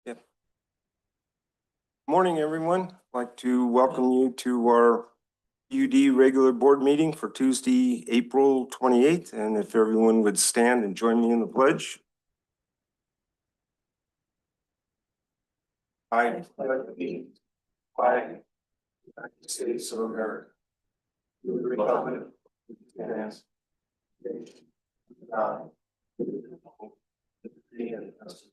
Yep. Morning, everyone. I'd like to welcome you to our TUD regular board meeting for Tuesday, April 28th. And if everyone would stand and join me in the pledge. I pledge the flag of the United States of America, to the republic which stands one nation, God, indivisible, with liberty and justice.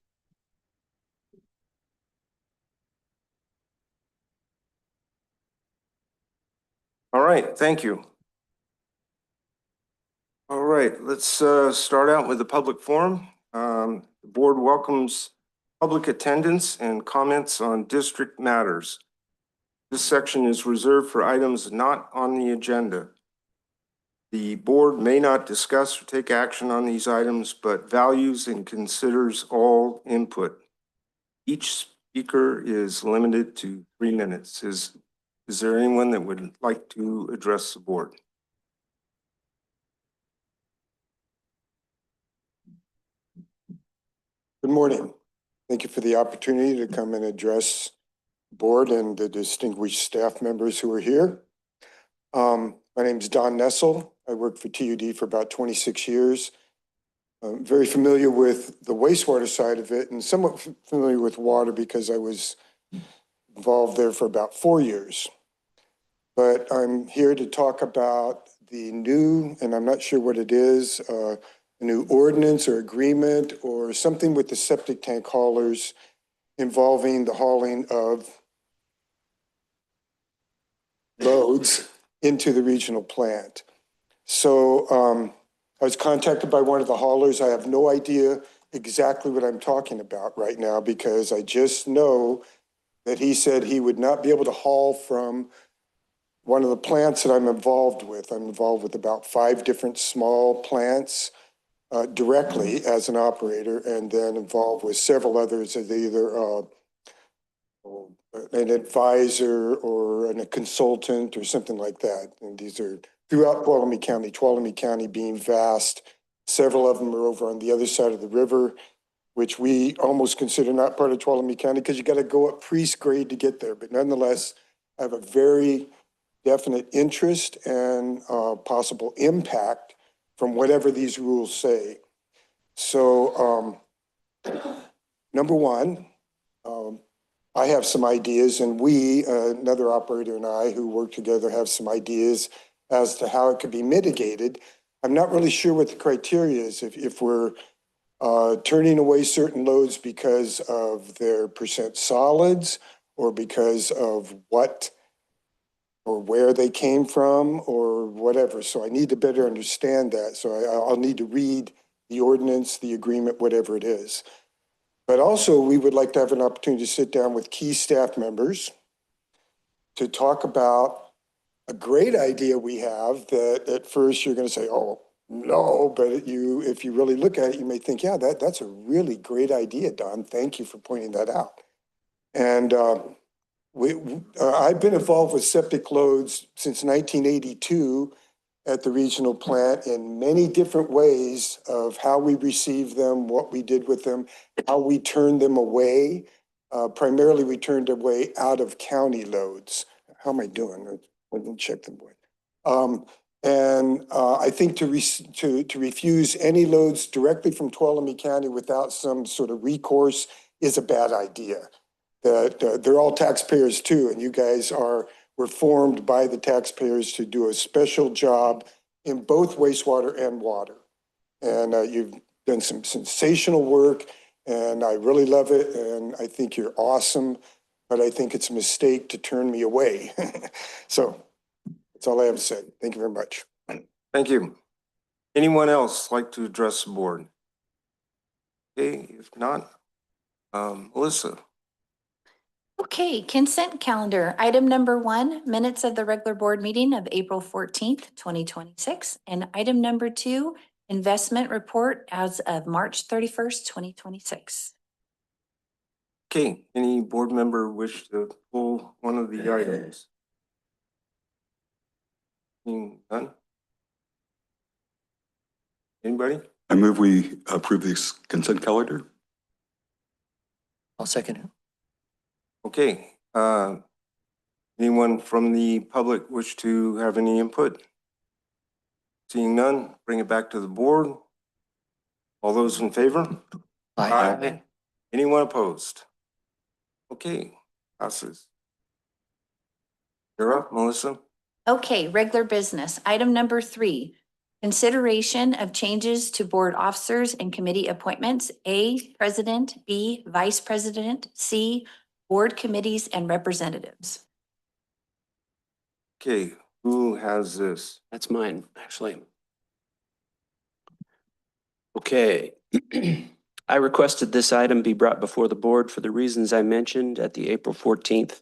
All right, thank you. All right, let's start out with the public forum. The board welcomes public attendance and comments on district matters. This section is reserved for items not on the agenda. The board may not discuss or take action on these items, but values and considers all input. Each speaker is limited to 3 minutes. Is there anyone that would like to address the board? Good morning. Thank you for the opportunity to come and address the board and the distinguished staff members who are here. My name is Don Nessel. I worked for TUD for about 26 years. I'm very familiar with the wastewater side of it and somewhat familiar with water because I was involved there for about 4 years. But I'm here to talk about the new, and I'm not sure what it is, a new ordinance or agreement or something with the septic tank haulers involving the hauling of loads into the regional plant. So I was contacted by one of the haulers. I have no idea exactly what I'm talking about right now because I just know that he said he would not be able to haul from one of the plants that I'm involved with. I'm involved with about 5 different small plants directly as an operator, and then involved with several others as either an advisor or a consultant or something like that. And these are throughout Tuolumne County being vast. Several of them are over on the other side of the river, which we almost consider not part of Tuolumne County because you got to go up priest grade to get there. But nonetheless, I have a very definite interest and possible impact from whatever these rules say. So number one, I have some ideas, and we, another operator and I who work together, have some ideas as to how it could be mitigated. I'm not really sure what the criteria is. If we're turning away certain loads because of their percent solids or because of what or where they came from or whatever. So I need to better understand that. So I'll need to read the ordinance, the agreement, whatever it is. But also we would like to have an opportunity to sit down with key staff members to talk about a great idea we have that at first you're going to say, oh, no, but if you really look at it, you may think, yeah, that's a really great idea, Don. Thank you for pointing that out. And I've been involved with septic loads since 1982 at the regional plant in many different ways of how we received them, what we did with them, how we turned them away. Primarily, we turned away out of county loads. How am I doing? I didn't check the board. I think to refuse any loads directly from Tuolumne County without some sort of recourse is a bad idea. That they're all taxpayers too, and you guys were formed by the taxpayers to do a special job in both wastewater and water. And you've done some sensational work, and I really love it, and I think you're awesome, but I think it's a mistake to turn me away. So that's all I have to say. Thank you very much. Thank you. Anyone else like to address the board? Okay, if not, Melissa. Okay, consent calendar. Item number 1, minutes of the regular board meeting of April 14th, 2026. And item number 2, investment report as of March 31st, 2026. Okay, any board member wish to pull one of the items? None? Anybody? I move we approve this consent calendar. I'll second it. Okay, anyone from the public wish to have any input? Seeing none, bring it back to the board. All those in favor? Aye. Anyone opposed? Okay, passes. You're up, Melissa. Okay, regular business. Item number 3, consideration of changes to board officers and committee appointments. A, president, B, vice president, C, board committees and representatives. Okay, who has this? That's mine, actually. Okay. I requested this item be brought before the board for the reasons I mentioned at the April 14th,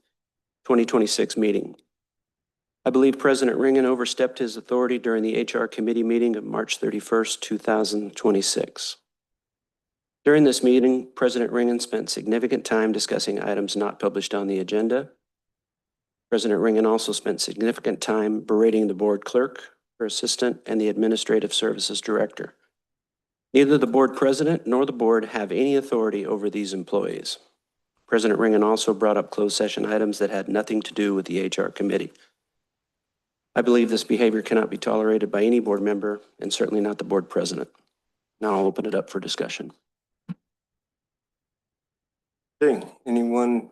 2026 meeting. I believe President Ringen overstepped his authority during the HR committee meeting of March 31st, 2026. During this meeting, President Ringen spent significant time discussing items not published on the agenda. President Ringen also spent significant time berating the board clerk, her assistant, and the administrative services director. Neither the board president nor the board have any authority over these employees. President Ringen also brought up closed session items that had nothing to do with the HR committee. I believe this behavior cannot be tolerated by any board member and certainly not the board president. Now I'll open it up for discussion. Okay, anyone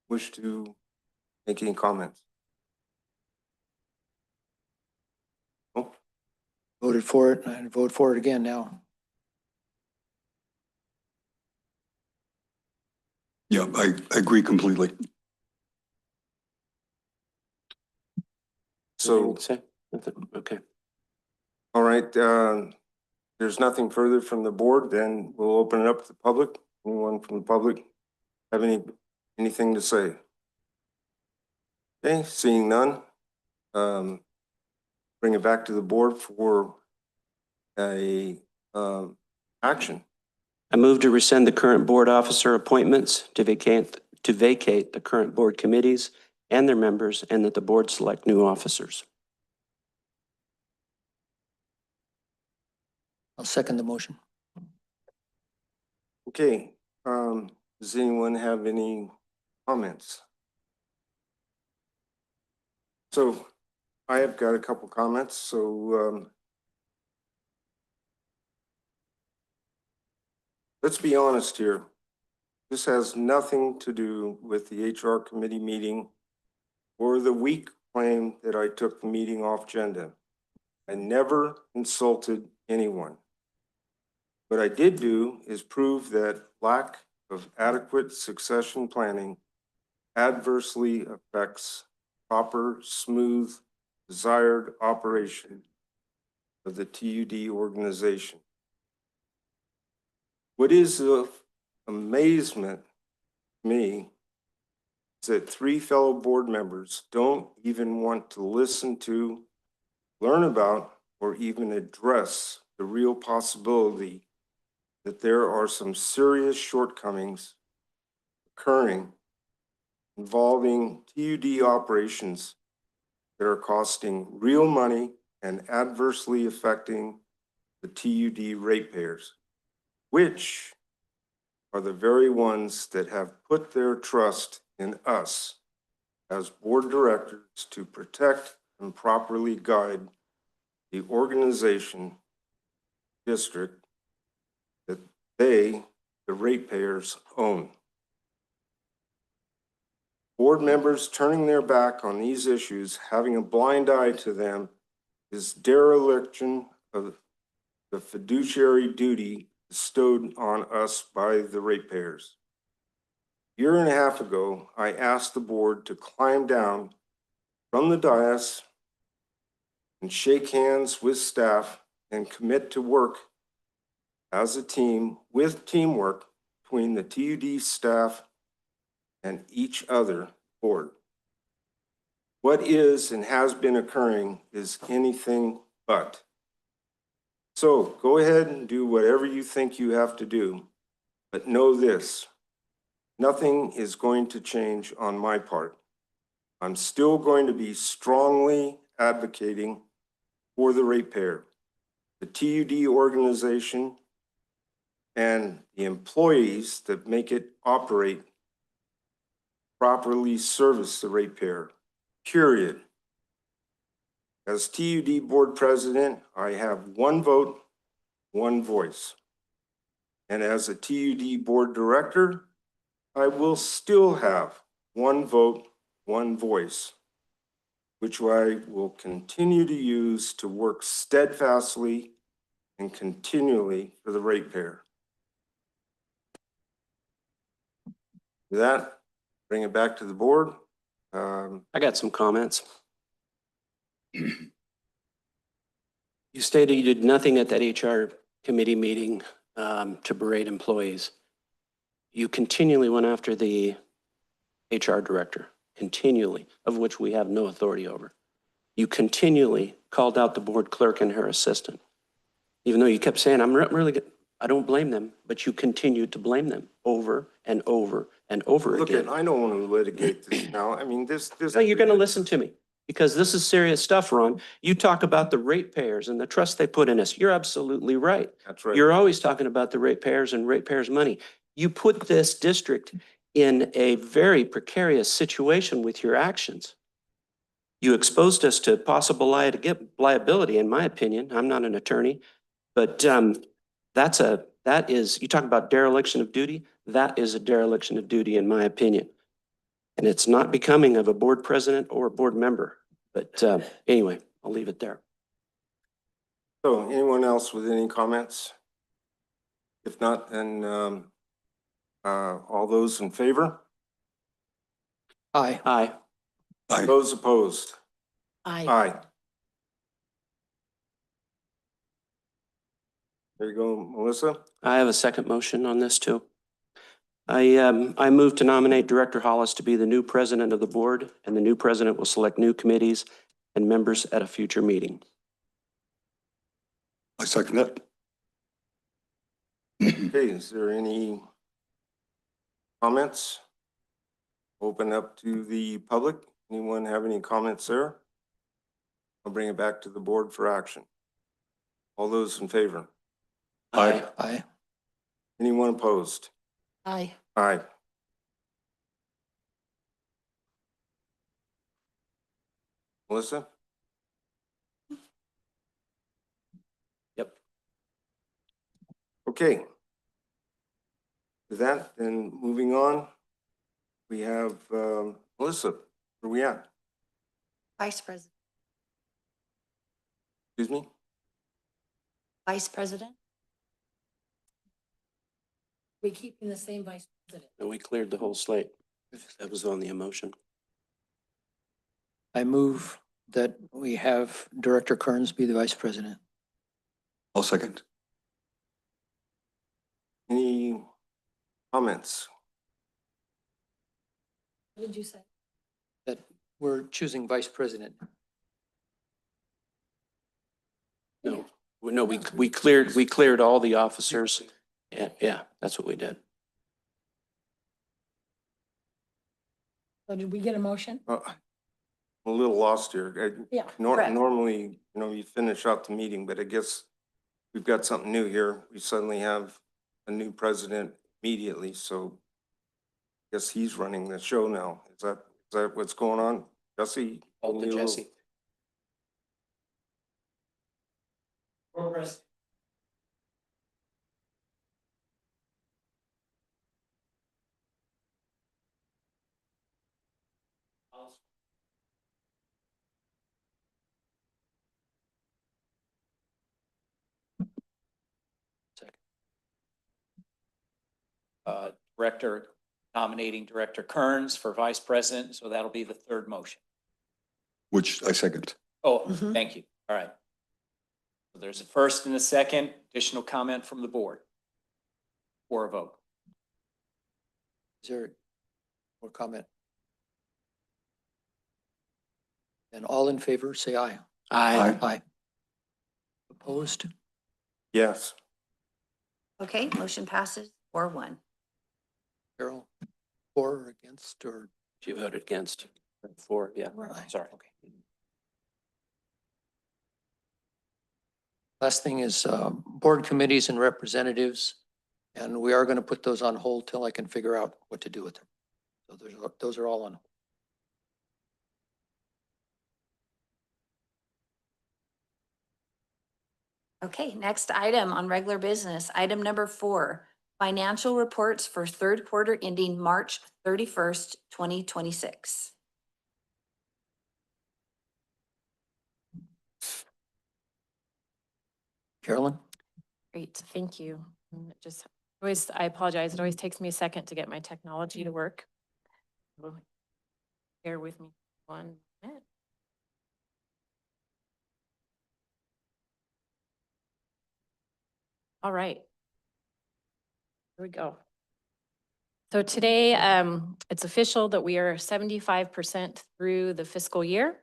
wish to make any comments? Oh, Voted for it, and I vote for it again now. Yeah, I agree completely. so, Say nothing? Okay. all right, there's nothing further from the board, then we'll open it up to the public. Anyone from the public have anything to say? Okay, seeing none, bring it back to the board for a, action. I move to rescind the current board officer appointments to vacate the current board committees and their members, and that the board select new officers. I'll second the motion. Okay, does anyone have any comments? So I have got a couple comments, so let's be honest here. This has nothing to do with the HR committee meeting or the weak claim that I took the meeting off agenda. I never insulted anyone. What I did do is prove that lack of adequate succession planning adversely affects proper, smooth, desired operation of the TUD organization. What is of amazement to me is that 3 fellow board members don't even want to listen to, learn about, or even address the real possibility that there are some serious shortcomings occurring involving TUD operations that are costing real money and adversely affecting the TUD ratepayers, which are the very ones that have put their trust in us as board directors to protect and properly guide the organization district that they, the ratepayers, own. Board members turning their back on these issues, having a blind eye to them, is dereliction of the fiduciary duty bestowed on us by the ratepayers. A year and a half ago, I asked the board to climb down from the dais and shake hands with staff and commit to work as a team with teamwork between the TUD staff and each other board. What is and has been occurring is anything but. So go ahead and do whatever you think you have to do, but know this, nothing is going to change on my part. I'm still going to be strongly advocating for the ratepayer. The TUD organization and the employees that make it operate properly service the ratepayer, period. As TUD Board President, I have one vote, one voice. And as a TUD Board Director, I will still have one vote, one voice, which I will continue to use to work steadfastly and continually for the ratepayer. With that, bring it back to the board. I got some comments. You stated you did nothing at that HR committee meeting to berate employees. You continually went after the HR director, continually, of which we have no authority over. You continually called out the board clerk and her assistant, even though you kept saying, I don't blame them, but you continued to blame them over and over and over Look, again. I don't want to litigate this now. I mean, this. No, you're going to listen to me because this is serious stuff, Ron. You talk about the ratepayers and the trust they put in us. You're absolutely right. That's right. You're always talking about the ratepayers and ratepayers' money. You put this district in a very precarious situation with your actions. You exposed us to possible liability, in my opinion. I'm not an attorney, but that is, you talk about dereliction of duty, that is a dereliction of duty, in my opinion. And it's not becoming of a board president or a board member. But anyway, I'll leave it there. So anyone else with any comments? If not, then all those in favor? Aye. Aye. Aye. Those opposed? Aye. Aye. There you go, Melissa. I have a second motion on this too. I move to nominate Director Hollis to be the new president of the board, and the new president will select new committees and members at a future meeting. I second that. Okay, is there any comments? Open up to the public. Anyone have any comments there? I'll bring it back to the board for action. All those in favor? Aye. Aye. Anyone opposed? Aye. Aye. Melissa? Yep. Okay. With that, then moving on, we have Melissa, where we at? Vice President. Excuse me? Vice President? We keeping the same Vice President. And we cleared the whole slate. That was on the emotion. I move that we have Director Kearns be the vice president. I'll second. Any comments? What did you say? That we're choosing vice president. No, we cleared all the officers. Yeah, that's what we did. So did we get a motion? I'm a little lost here. Yeah. correct. Normally, you finish out the meeting, but I guess we've got something new here. We suddenly have a new president immediately, so I guess he's running the show now. Is that what's going on? Jesse? Hold to Jesse. Director nominating Director Kearns for vice president. So that'll be the third motion. Which I second. Oh, Mhm. thank you. All right. So there's a first and a second. Additional comment from the board or a vote. Is there more comment? And all in favor, say aye. Aye. Aye. Opposed? Yes. Okay, motion passes 4-1. Carol, for or against or? She voted against. For, yeah. Aye. Sorry. Okay. Last thing is board committees and representatives. And we are going to put those on hold till I can figure out what to do with them. So those are all on. Okay, next item on regular business, item number 4, financial reports for third quarter ending March 31st, 2026. Carolyn? Great, thank you. I apologize, it always takes me a second to get my technology to work. So bear with me 1 minute. All right. Here we go. So today, it's official that we are 75% through the fiscal year.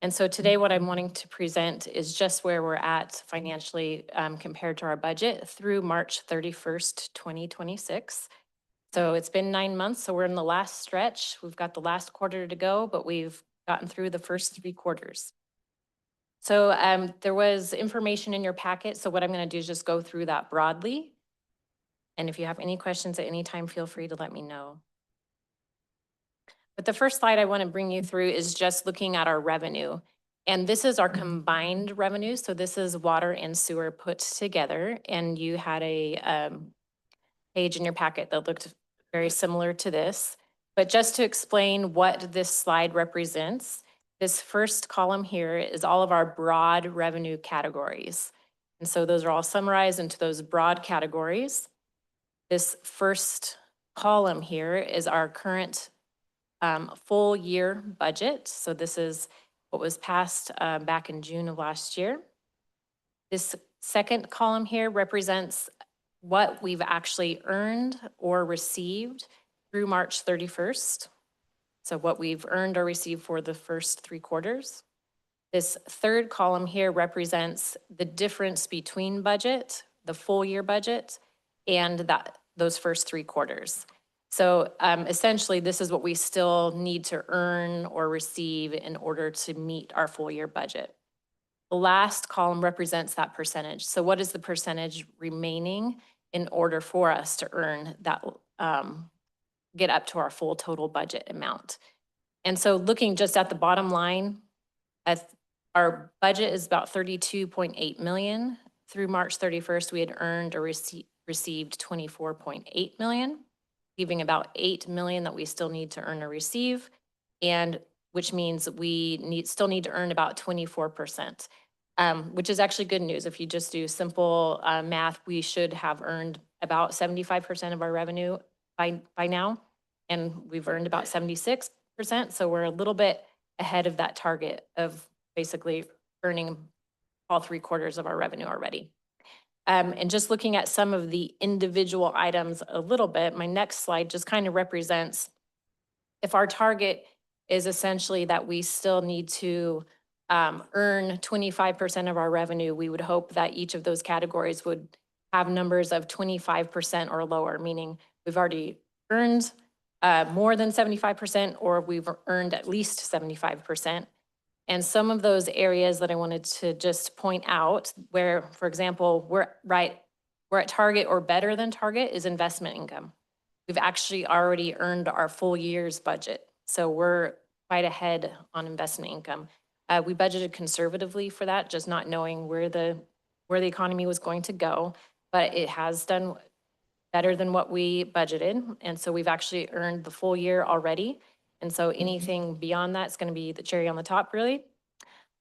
And so today what I'm wanting to present is just where we're at financially compared to our budget through March 31st, 2026. So it's been 9 months, so we're in the last stretch. We've got the last quarter to go, but we've gotten through the first 3 quarters. So there was information in your packet, so what I'm gonna do is just go through that broadly. And if you have any questions at any time, feel free to let me know. But the first slide I wanna bring you through is just looking at our revenue. And this is our combined revenue, so this is water and sewer put together. And you had a page in your packet that looked very similar to this. But just to explain what this slide represents, this first column here is all of our broad revenue categories. And so those are all summarized into those broad categories. This first column here is our current full year budget. So this is what was passed back in June of last year. This second column here represents what we've actually earned or received through March 31st. So what we've earned or received for the first 3 quarters. This third column here represents the difference between budget, the full year budget, and those first 3 quarters. So essentially, this is what we still need to earn or receive in order to meet our full year budget. The last column represents that percentage. So what is the percentage remaining in order for us to earn that, get up to our full total budget amount? And so looking just at the bottom line, our budget is about 32.8 million. Through March 31st, we had earned or received 24.8 million, leaving about 8 million that we still need to earn or receive, and which means we still need to earn about 24%, which is actually good news. If you just do simple math, we should have earned about 75% of our revenue by now, and we've earned about 76%, so we're a little bit ahead of that target of basically earning all 3 quarters of our revenue already. And just looking at some of the individual items a little bit, my next slide just kind of represents if our target is essentially that we still need to earn 25% of our revenue, we would hope that each of those categories would have numbers of 25% or lower, meaning we've already earned more than 75% or we've earned at least 75%. And some of those areas that I wanted to just point out where, for example, we're at target or better than target is investment income. We've actually already earned our full year's budget. So we're quite ahead on investment income. We budgeted conservatively for that, just not knowing where the economy was going to go, but it has done better than what we budgeted. And so we've actually earned the full year already. And so anything beyond that is going to be the cherry on the top, really.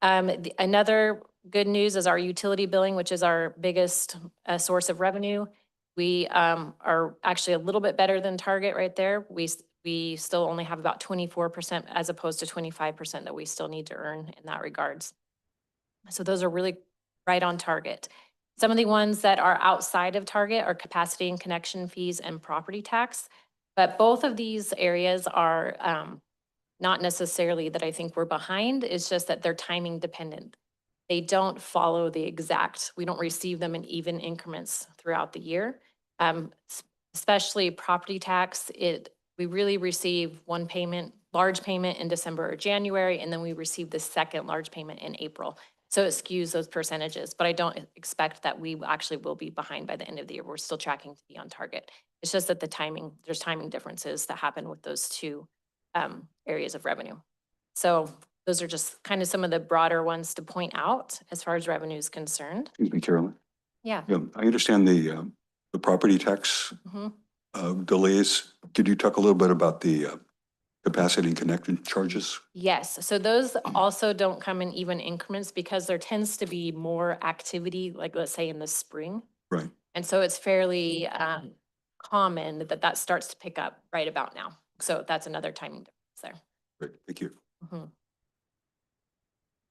Another good news is our utility billing, which is our biggest source of revenue. We are actually a little bit better than target right there. We still only have about 24% as opposed to 25% that we still need to earn in that regards. So those are really right on target. Some of the ones that are outside of target are capacity and connection fees and property tax. But both of these areas are not necessarily that I think we're behind, it's just that they're timing dependent. They don't follow the exact, we don't receive them in even increments throughout the year. Especially property tax, we really receive one payment, large payment in December or January, and then we receive the second large payment in April. So it skews those percentages, but I don't expect that we actually will be behind by the end of the year. We're still tracking to be on target. It's just that there's timing differences that happen with those two areas of revenue. So those are just kind of some of the broader ones to point out as far as revenue is concerned. Excuse me, Carolyn. Yeah. Yeah, I understand the property tax Mhm. delays. Could you talk a little bit about the capacity and connection charges? Yes, so those also don't come in even increments because there tends to be more activity, like let's say in the spring. Right. And so it's fairly common that that starts to pick up right about now. So that's another timing difference there. Great, thank you. Mhm.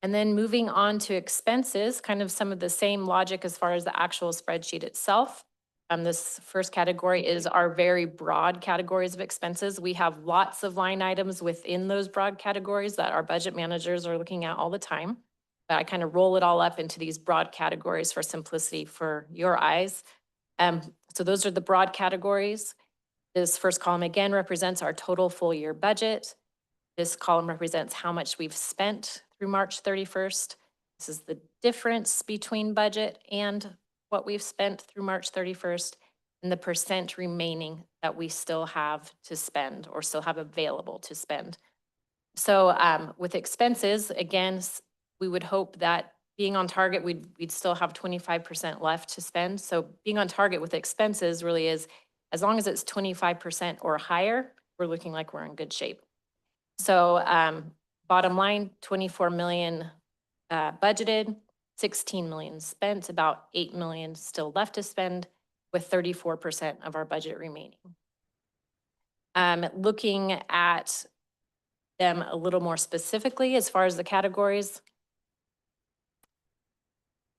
And then moving on to expenses, kind of some of the same logic as far as the actual spreadsheet itself. This first category is our very broad categories of expenses. We have lots of line items within those broad categories that our budget managers are looking at all the time. But I kind of roll it all up into these broad categories for simplicity for your eyes. So those are the broad categories. This first column again represents our total full year budget. This column represents how much we've spent through March 31st. This is the difference between budget and what we've spent through March 31st and the percent remaining that we still have to spend or still have available to spend. So with expenses, again, we would hope that being on target, we'd still have 25% left to spend. So being on target with expenses really is, as long as it's 25% or higher, we're looking like we're in good shape. So bottom line, 24 million budgeted, 16 million spent, about 8 million still left to spend with 34% of our budget remaining. Looking at them a little more specifically as far as the categories.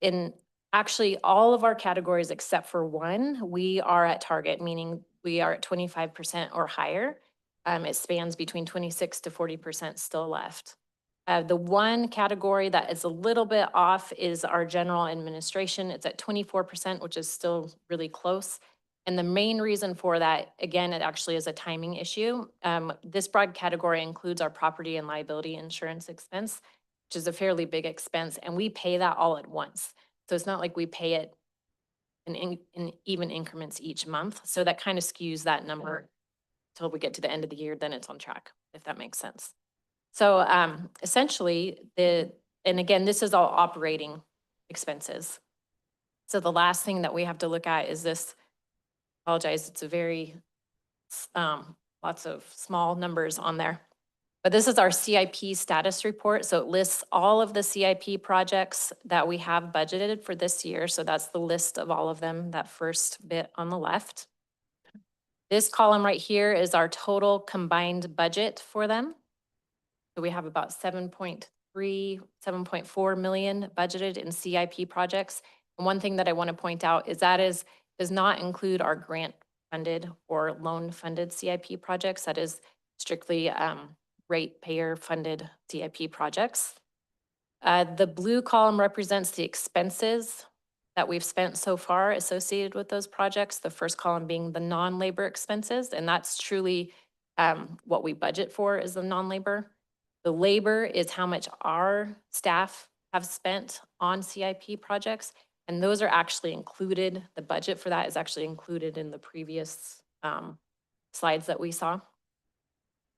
In actually all of our categories except for one, we are at target, meaning we are at 25% or higher. It spans between 26 to 40% still left. The one category that is a little bit off is our general administration. It's at 24%, which is still really close. And the main reason for that, again, it actually is a timing issue. This broad category includes our property and liability insurance expense, which is a fairly big expense, and we pay that all at once. So it's not like we pay it in even increments each month. So that kind of skews that number till we get to the end of the year, then it's on track, if that makes sense. So essentially, and again, this is all operating expenses. So the last thing that we have to look at is this, apologize, it's a very, lots of small numbers on there. But this is our CIP status report. So it lists all of the CIP projects that we have budgeted for this year. So that's the list of all of them, that first bit on the left. This column right here is our total combined budget for them. So we have about 7.3, 7.4 million budgeted in CIP projects. And one thing that I want to point out is that does not include our grant funded or loan funded CIP projects. That is strictly ratepayer funded CIP projects. The blue column represents the expenses that we've spent so far associated with those projects. The first column being the non-labor expenses, and that's truly what we budget for is the non-labor. The labor is how much our staff have spent on CIP projects, and those are actually included. The budget for that is actually included in the previous slides that we saw.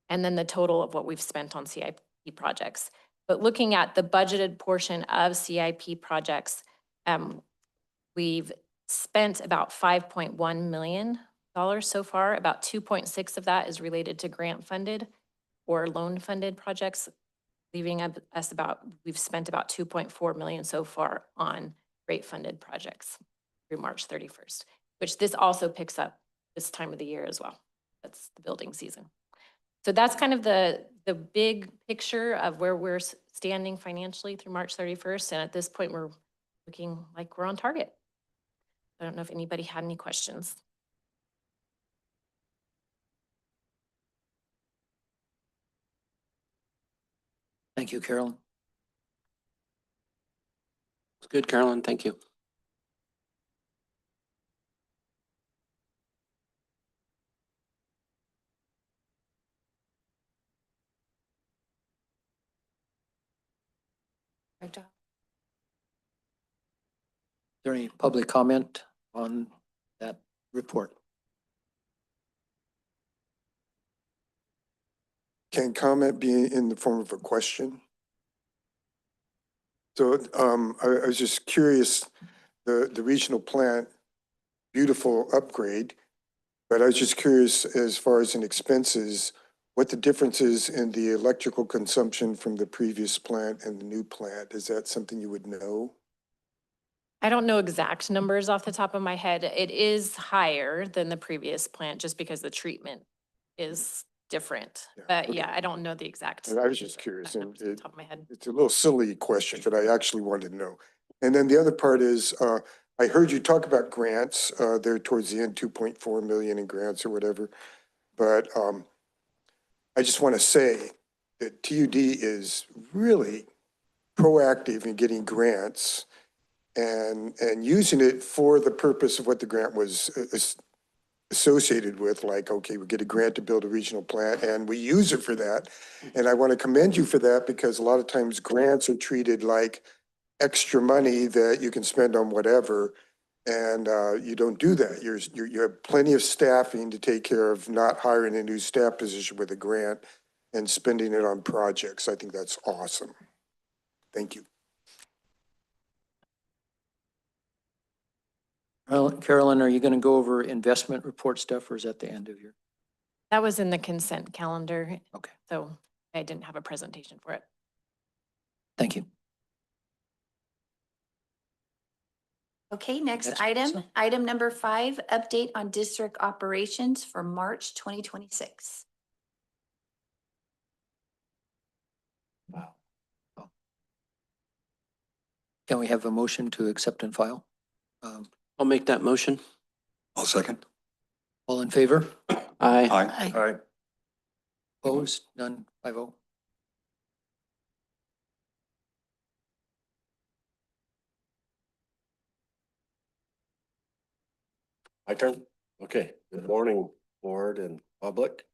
And then the total of what we've spent on CIP projects. But looking at the budgeted portion of CIP projects, we've spent about $5.1 million so far. About 2.6 of that is related to grant funded or loan funded projects, leaving us we've spent about 2.4 million so far on rate funded projects through March 31st, which this also picks up this time of the year as well. That's the building season. So that's kind of the big picture of where we're standing financially through March 31st. And at this point, we're looking like we're on target. I don't know if anybody had any questions. Thank you, Carolyn. It's good, Carolyn. Thank you. there any public comment on that report? Can comment be in the form of a question? So I was just curious, the regional plant, beautiful upgrade, but I was just curious as far as in expenses, what the difference is in the electrical consumption from the previous plant and the new plant. Is that something you would know? I don't know exact numbers off the top of my head. It is higher than the previous plant just because the treatment is different. Yeah, But okay. yeah, I don't know the exact. I was just curious, and numbers off the top of my head. it's a little silly question, but I actually wanted to know. And then the other part is, I heard you talk about grants, there towards the end, 2.4 million in grants or whatever. But I just want to say that TUD is really proactive in getting grants and using it for the purpose of what the grant was associated with, like, okay, we get a grant to build a regional plant and we use it for that. And I want to commend you for that because a lot of times grants are treated like extra money that you can spend on whatever. And you don't do that. You have plenty of staffing to take care of not hiring a new staff position with a grant and spending it on projects. I think that's awesome. Thank you. Well, Carolyn, are you going to go over investment report stuff or is that the end of your? That was in the consent calendar. Okay. So I didn't have a presentation for it. Thank you. Okay, next That's item, awesome. item number 5, update on district operations for March 2026. Can we have a motion to accept and file? I'll make that motion. I'll second. All in favor? Aye. Aye. Aye. Opposed? None? 5-0. My turn? Okay, good morning, board and public.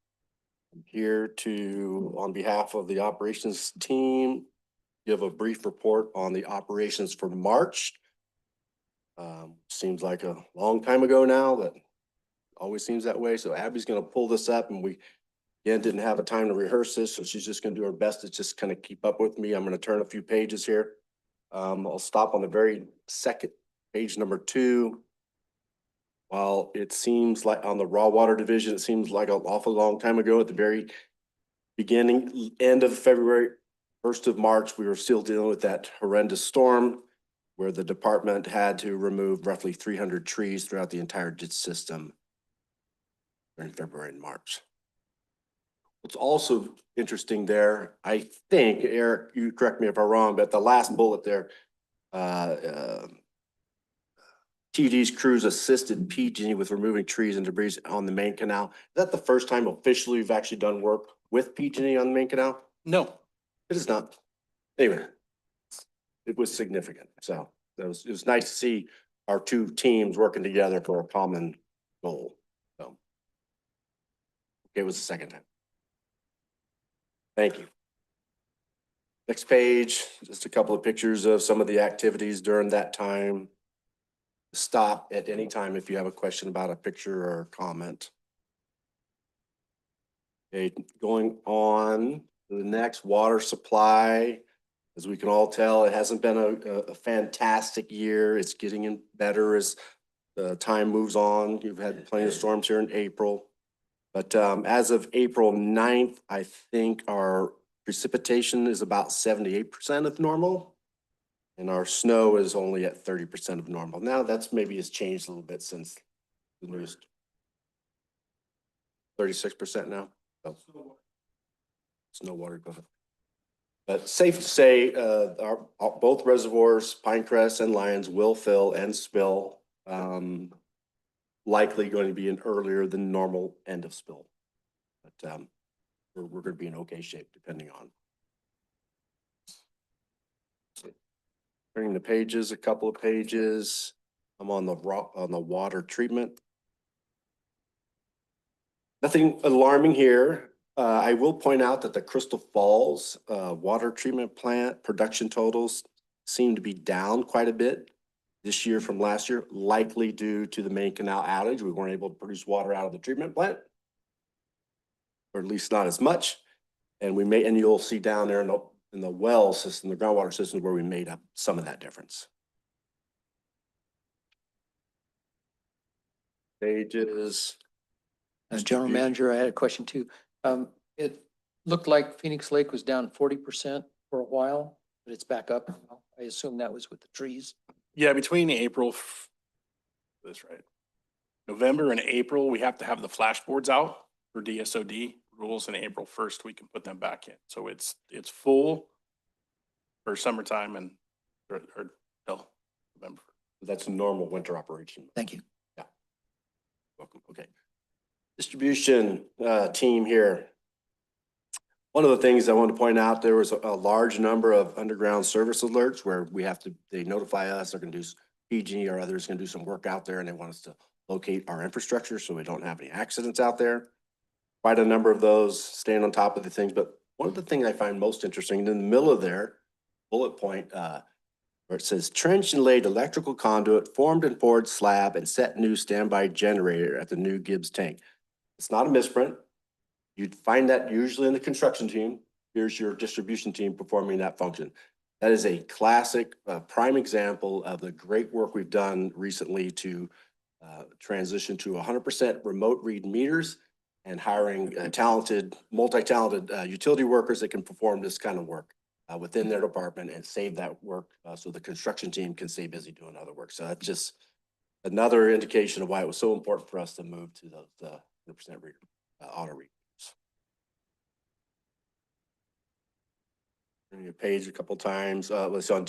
I'm here to, on behalf of the operations team, give a brief report on the operations for March. Seems like a long time ago now, that always seems that way. So Abby's gonna pull this up and we, again, didn't have a time to rehearse this, so she's just gonna do her best to just kind of keep up with me. I'm gonna turn a few pages here. I'll stop on the very second, page number 2. While it seems like on the raw water division, it seems like an awful long time ago at the very beginning, end of February, 1st of March, we were still dealing with that horrendous storm where the department had to remove roughly 300 trees throughout the entire ditch system during February and March. What's also interesting there, I think, Eric, you correct me if I'm wrong, but the last bullet there, TD's crews assisted PG with removing trees and debris on the main canal. Is that the first time officially we've actually done work with PG on the main canal? No. It is not. Anyway, it was significant. So it was nice to see our two teams working together for a common goal. So it was the second time. Thank you. Next page, just a couple of pictures of some of the activities during that time. Stop at any time if you have a question about a picture or a comment. Okay, going on to the next, water supply. As we can all tell, it hasn't been a fantastic year. It's getting in better as the time moves on. You've had plenty of storms here in April. But as of April 9th, I think our precipitation is about 78% of normal. And our snow is only at 30% of normal. Now that's maybe has changed a little bit since the news. 36% now. Oh. Snow water equivalent. But safe to say, both reservoirs, Pinecrest and Lyons, will fill and spill. Likely going to be an earlier than normal end of spill. But we're going to be in okay shape depending on. Turning the pages, a couple of pages. I'm on the water treatment. Nothing alarming here. I will point out that the Crystal Falls water treatment plant production totals seem to be down quite a bit this year from last year, likely due to the main canal outage. We weren't able to produce water out of the treatment plant, or at least not as much. And you'll see down there in the well system, the groundwater system, where we made up some of that difference. Pages. As general manager, I had a question too. It looked like Phoenix Lake was down 40% for a while, but it's back up. I assume that was with the trees. Yeah, between that's right. November and April, we have to have the flashboards out for DSOD rules, and April 1st, we can put them back in. So it's full for summertime and or till November. That's a normal winter operation. Thank you. Yeah. Welcome. Okay. Distribution team here. One of the things I wanted to point out, there was a large number of underground service alerts where they notify us, they're gonna do, PG or others gonna do some work out there, and they want us to locate our infrastructure so we don't have any accidents out there. Quite a number of those, staying on top of the things, but one of the things I find most interesting, in the middle of their bullet point, where it says trench and laid electrical conduit, formed and poured slab, and set new standby generator at the new Gibbs tank. It's not a misprint. You'd find that usually in the construction team. Here's your distribution team performing that function. That is a classic, prime example of the great work we've done recently to transition to 100% remote read meters and hiring talented, multi-talented utility workers that can perform this kind of work within their department and save that work so the construction team can stay busy doing other work. So that's just another indication of why it was so important for us to move to those 100% auto read. Your page a couple times. Let's see,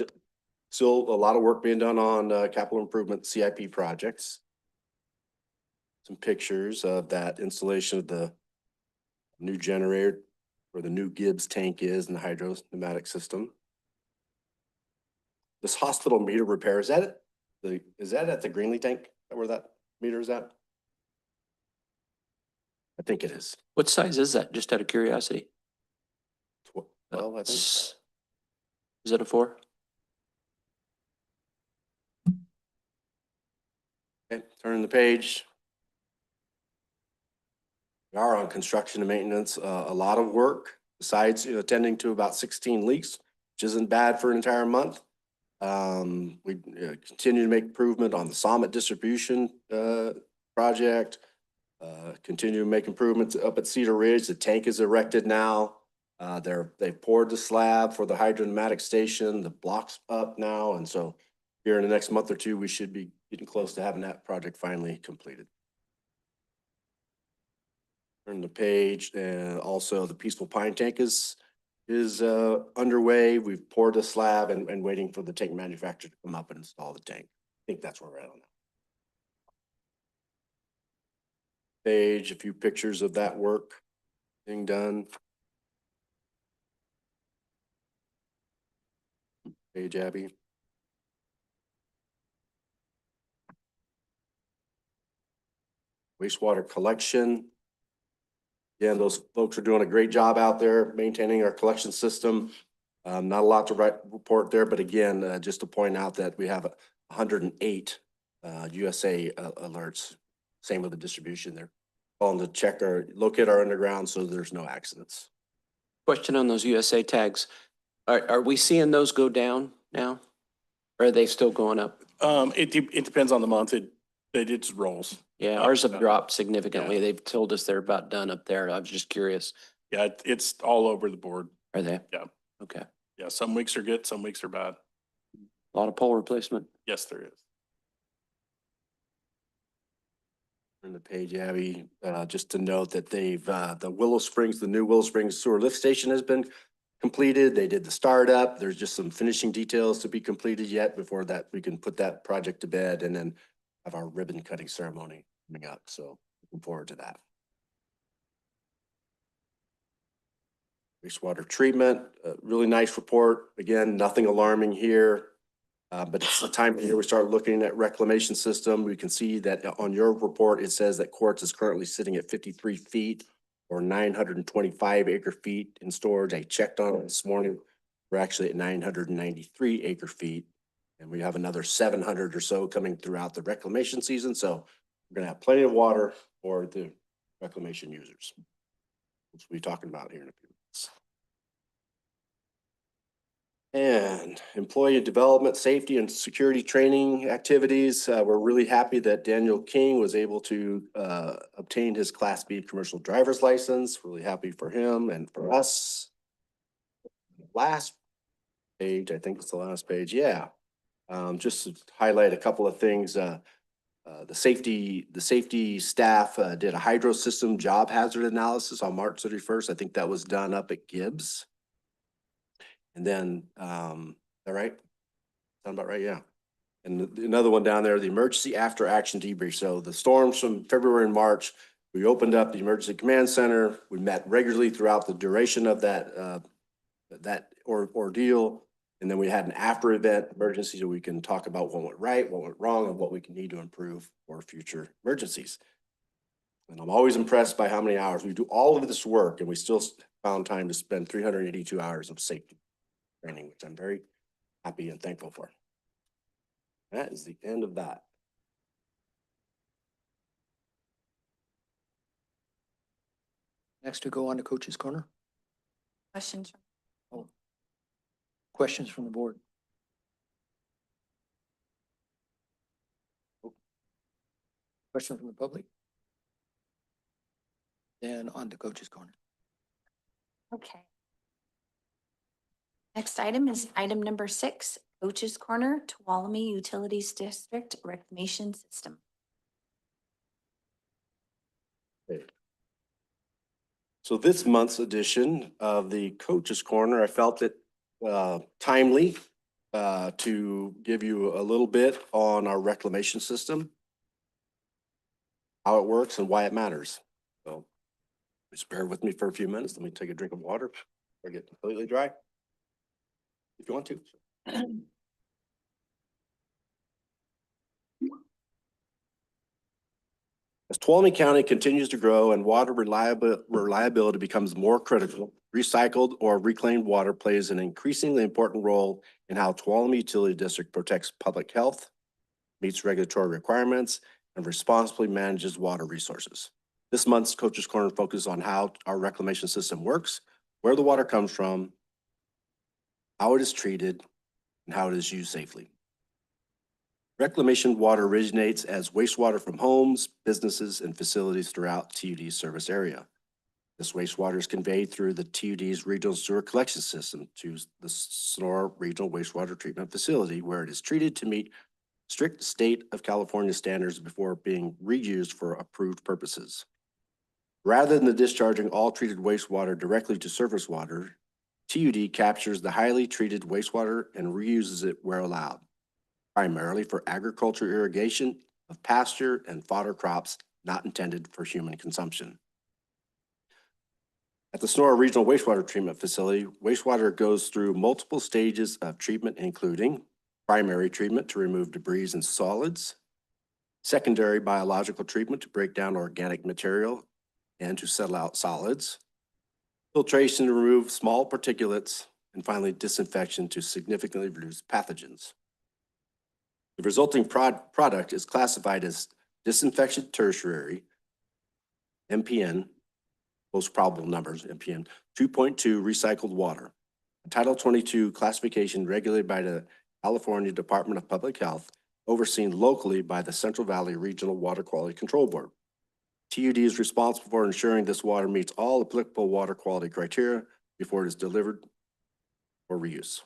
still a lot of work being done on capital improvement CIP projects. Some pictures of that installation of the new generator where the new Gibbs tank is and the hydro pneumatic system. This hospital meter repair, is that it? Is that at the Greenlee tank? Is that where that meter is at? I think it is. What size is that? Just out of curiosity. Well, I think. Is it a 4? Okay, turning the page. We are on construction and maintenance, a lot of work besides, attending to about 16 leaks, which isn't bad for an entire month. We continue to make improvement on the Summit distribution project. Continue to make improvements up at Cedar Ridge. The tank is erected now. They've poured the slab for the hydropneumatic station. The block's up now, and so here in the next month or two, we should be getting close to having that project finally completed. Turn the page, and also the Peaceful Pine tank is underway. We've poured the slab and waiting for the tank manufacturer to come up and install the tank. I think that's where we're at on that. Page, a few pictures of that work being done. Page, Abby. Wastewater collection. Again, those folks are doing a great job out there maintaining our collection system. Not a lot to report there, but again, just to point out that we have 108 USA alerts. Same with the distribution there. Calling to check locate our underground so there's no accidents. Question on those USA tags. Are we seeing those go down now? Or are they still going up? It depends on the month. It just rolls. Yeah, ours have dropped significantly. They've told us they're about done up there. I was just curious. Yeah, it's all over the board. Are they? Yeah. Okay. Yeah, some weeks are good, some weeks are bad. A lot of pole replacement. Yes, there is. On the page, Abby, just to note that they've, the Willow Springs, the new Willow Springs sewer lift station has been completed. They did the startup. There's just some finishing details to be completed yet before that we can put that project to bed and then have our ribbon cutting ceremony coming up. So looking forward to that. Wastewater treatment, really nice report. Again, nothing alarming here. But it's the time of year we start looking at reclamation system. We can see that on your report, it says that Quartz is currently sitting at 53 feet or 925 acre feet in storage. I checked on it this morning. We're actually at 993 acre feet. And we have another 700 or so coming throughout the reclamation season. So we're gonna have plenty of water for the reclamation users, which we'll be talking about here in a few minutes. And employee development, safety and security training activities. We're really happy that Daniel King was able to obtain his Class B commercial driver's license. Really happy for him and for us. Last page, I think it's the last page. Yeah. Just to highlight a couple of things. The safety staff did a hydro system job hazard analysis on March 31st. I think that was done up at Gibbs. And then, all right? Sound about right? Yeah. And another one down there, the emergency after action debrief. So the storms from February and March, we opened up the emergency command center. We met regularly throughout the duration of that ordeal. And then we had an after event emergency so we can talk about what went right, what went wrong, and what we can need to improve for future emergencies. And I'm always impressed by how many hours we do all of this work and we still found time to spend 382 hours of safety training, which I'm very happy and thankful for. That is the end of that. Next, we go on to Coach's Corner. Questions? Questions from the board? Question from the public? Then on to Coach's Corner. Okay. Next item is item number 6, Coach's Corner, Tuolumne Utilities District Reclamation System. So this month's edition of the Coach's Corner, I felt it timely to give you a little bit on our reclamation system, how it works and why it matters. So just bear with me for a few minutes. Let me take a drink of water or get completely dry if you want to. As Tuolumne County continues to grow and water reliability becomes more critical, recycled or reclaimed water plays an increasingly important role in how Tuolumne Utility District protects public health, meets regulatory requirements, and responsibly manages water resources. This month's Coach's Corner focuses on how our reclamation system works, where the water comes from, how it is treated, and how it is used safely. Reclamation water originates as wastewater from homes, businesses, and facilities throughout TUD's service area. This wastewater is conveyed through the TUD's regional sewer collection system to the Sonora Regional Wastewater Treatment Facility, where it is treated to meet strict state of California standards before being reused for approved purposes. Rather than discharging all treated wastewater directly to surface water, TUD captures the highly treated wastewater and reuses it where allowed, primarily for agriculture irrigation of pasture and fodder crops not intended for human consumption. At the Sonora Regional Wastewater Treatment Facility, wastewater goes through multiple stages of treatment, including primary treatment to remove debris and solids, secondary biological treatment to break down organic material and to settle out solids, filtration to remove small particulates, and finally disinfection to significantly reduce pathogens. The resulting product is classified as disinfection tertiary, MPN, most probable numbers, MPN 2.2 recycled water, a Title 22 classification regulated by the California Department of Public Health, overseen locally by the Central Valley Regional Water Quality Control Board. TUD is responsible for ensuring this water meets all applicable water quality criteria before it is delivered for reuse.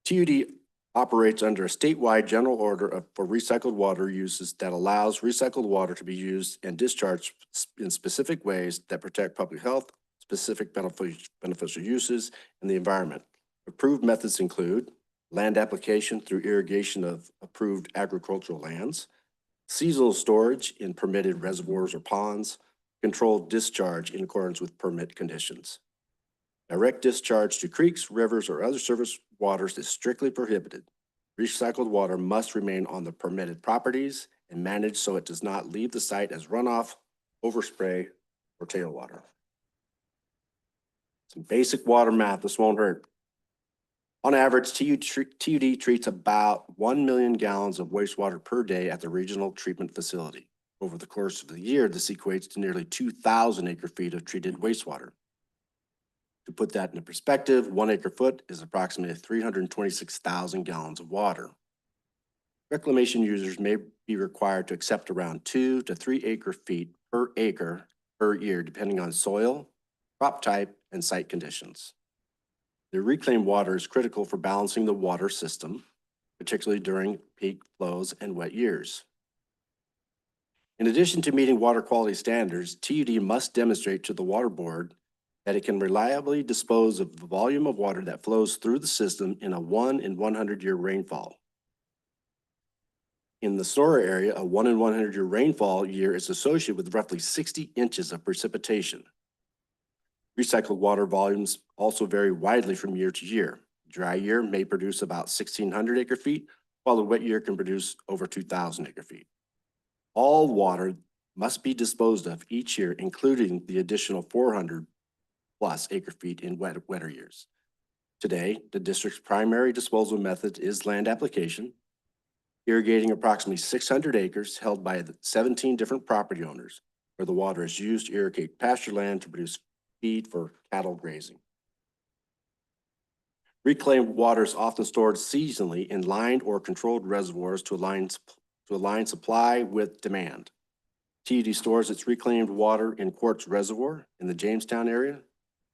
TUD operates under a statewide general order for recycled water uses that allows recycled water to be used and discharged in specific ways that protect public health, specific beneficial uses, and the environment. Approved methods include land application through irrigation of approved agricultural lands, seasonal storage in permitted reservoirs or ponds, controlled discharge in accordance with permit conditions. Direct discharge to creeks, rivers, or other surface waters is strictly prohibited. Recycled water must remain on the permitted properties and managed so it does not leave the site as runoff, overspray, or tailwater. Some basic water math, this won't hurt. On average, TUD treats about 1 million gallons of wastewater per day at the regional treatment facility. Over the course of the year, this equates to nearly 2,000 acre-feet of treated wastewater. To put that into perspective, 1 acre-foot is approximately 326,000 gallons of water. Reclamation users may be required to accept around 2 to 3 acre-feet per acre per year, depending on soil, crop type, and site conditions. The reclaimed water is critical for balancing the water system, particularly during peak flows and wet years. In addition to meeting water quality standards, TUD must demonstrate to the water board that it can reliably dispose of the volume of water that flows through the system in a 1 in 100-year rainfall. In the Sonora area, a 1 in 100-year rainfall year is associated with roughly 60 inches of precipitation. Recycled water volumes also vary widely from year to year. Dry year may produce about 1,600 acre-feet, while the wet year can produce over 2,000 acre-feet. All water must be disposed of each year, including the additional 400 plus acre-feet in wetter years. Today, the district's primary disposal method is land application, irrigating approximately 600 acres held by 17 different property owners, where the water is used to irrigate pasture land to produce feed for cattle grazing. Reclaimed water is often stored seasonally in lined or controlled reservoirs to align supply with demand. TUD stores its reclaimed water in Quartz Reservoir in the Jamestown area.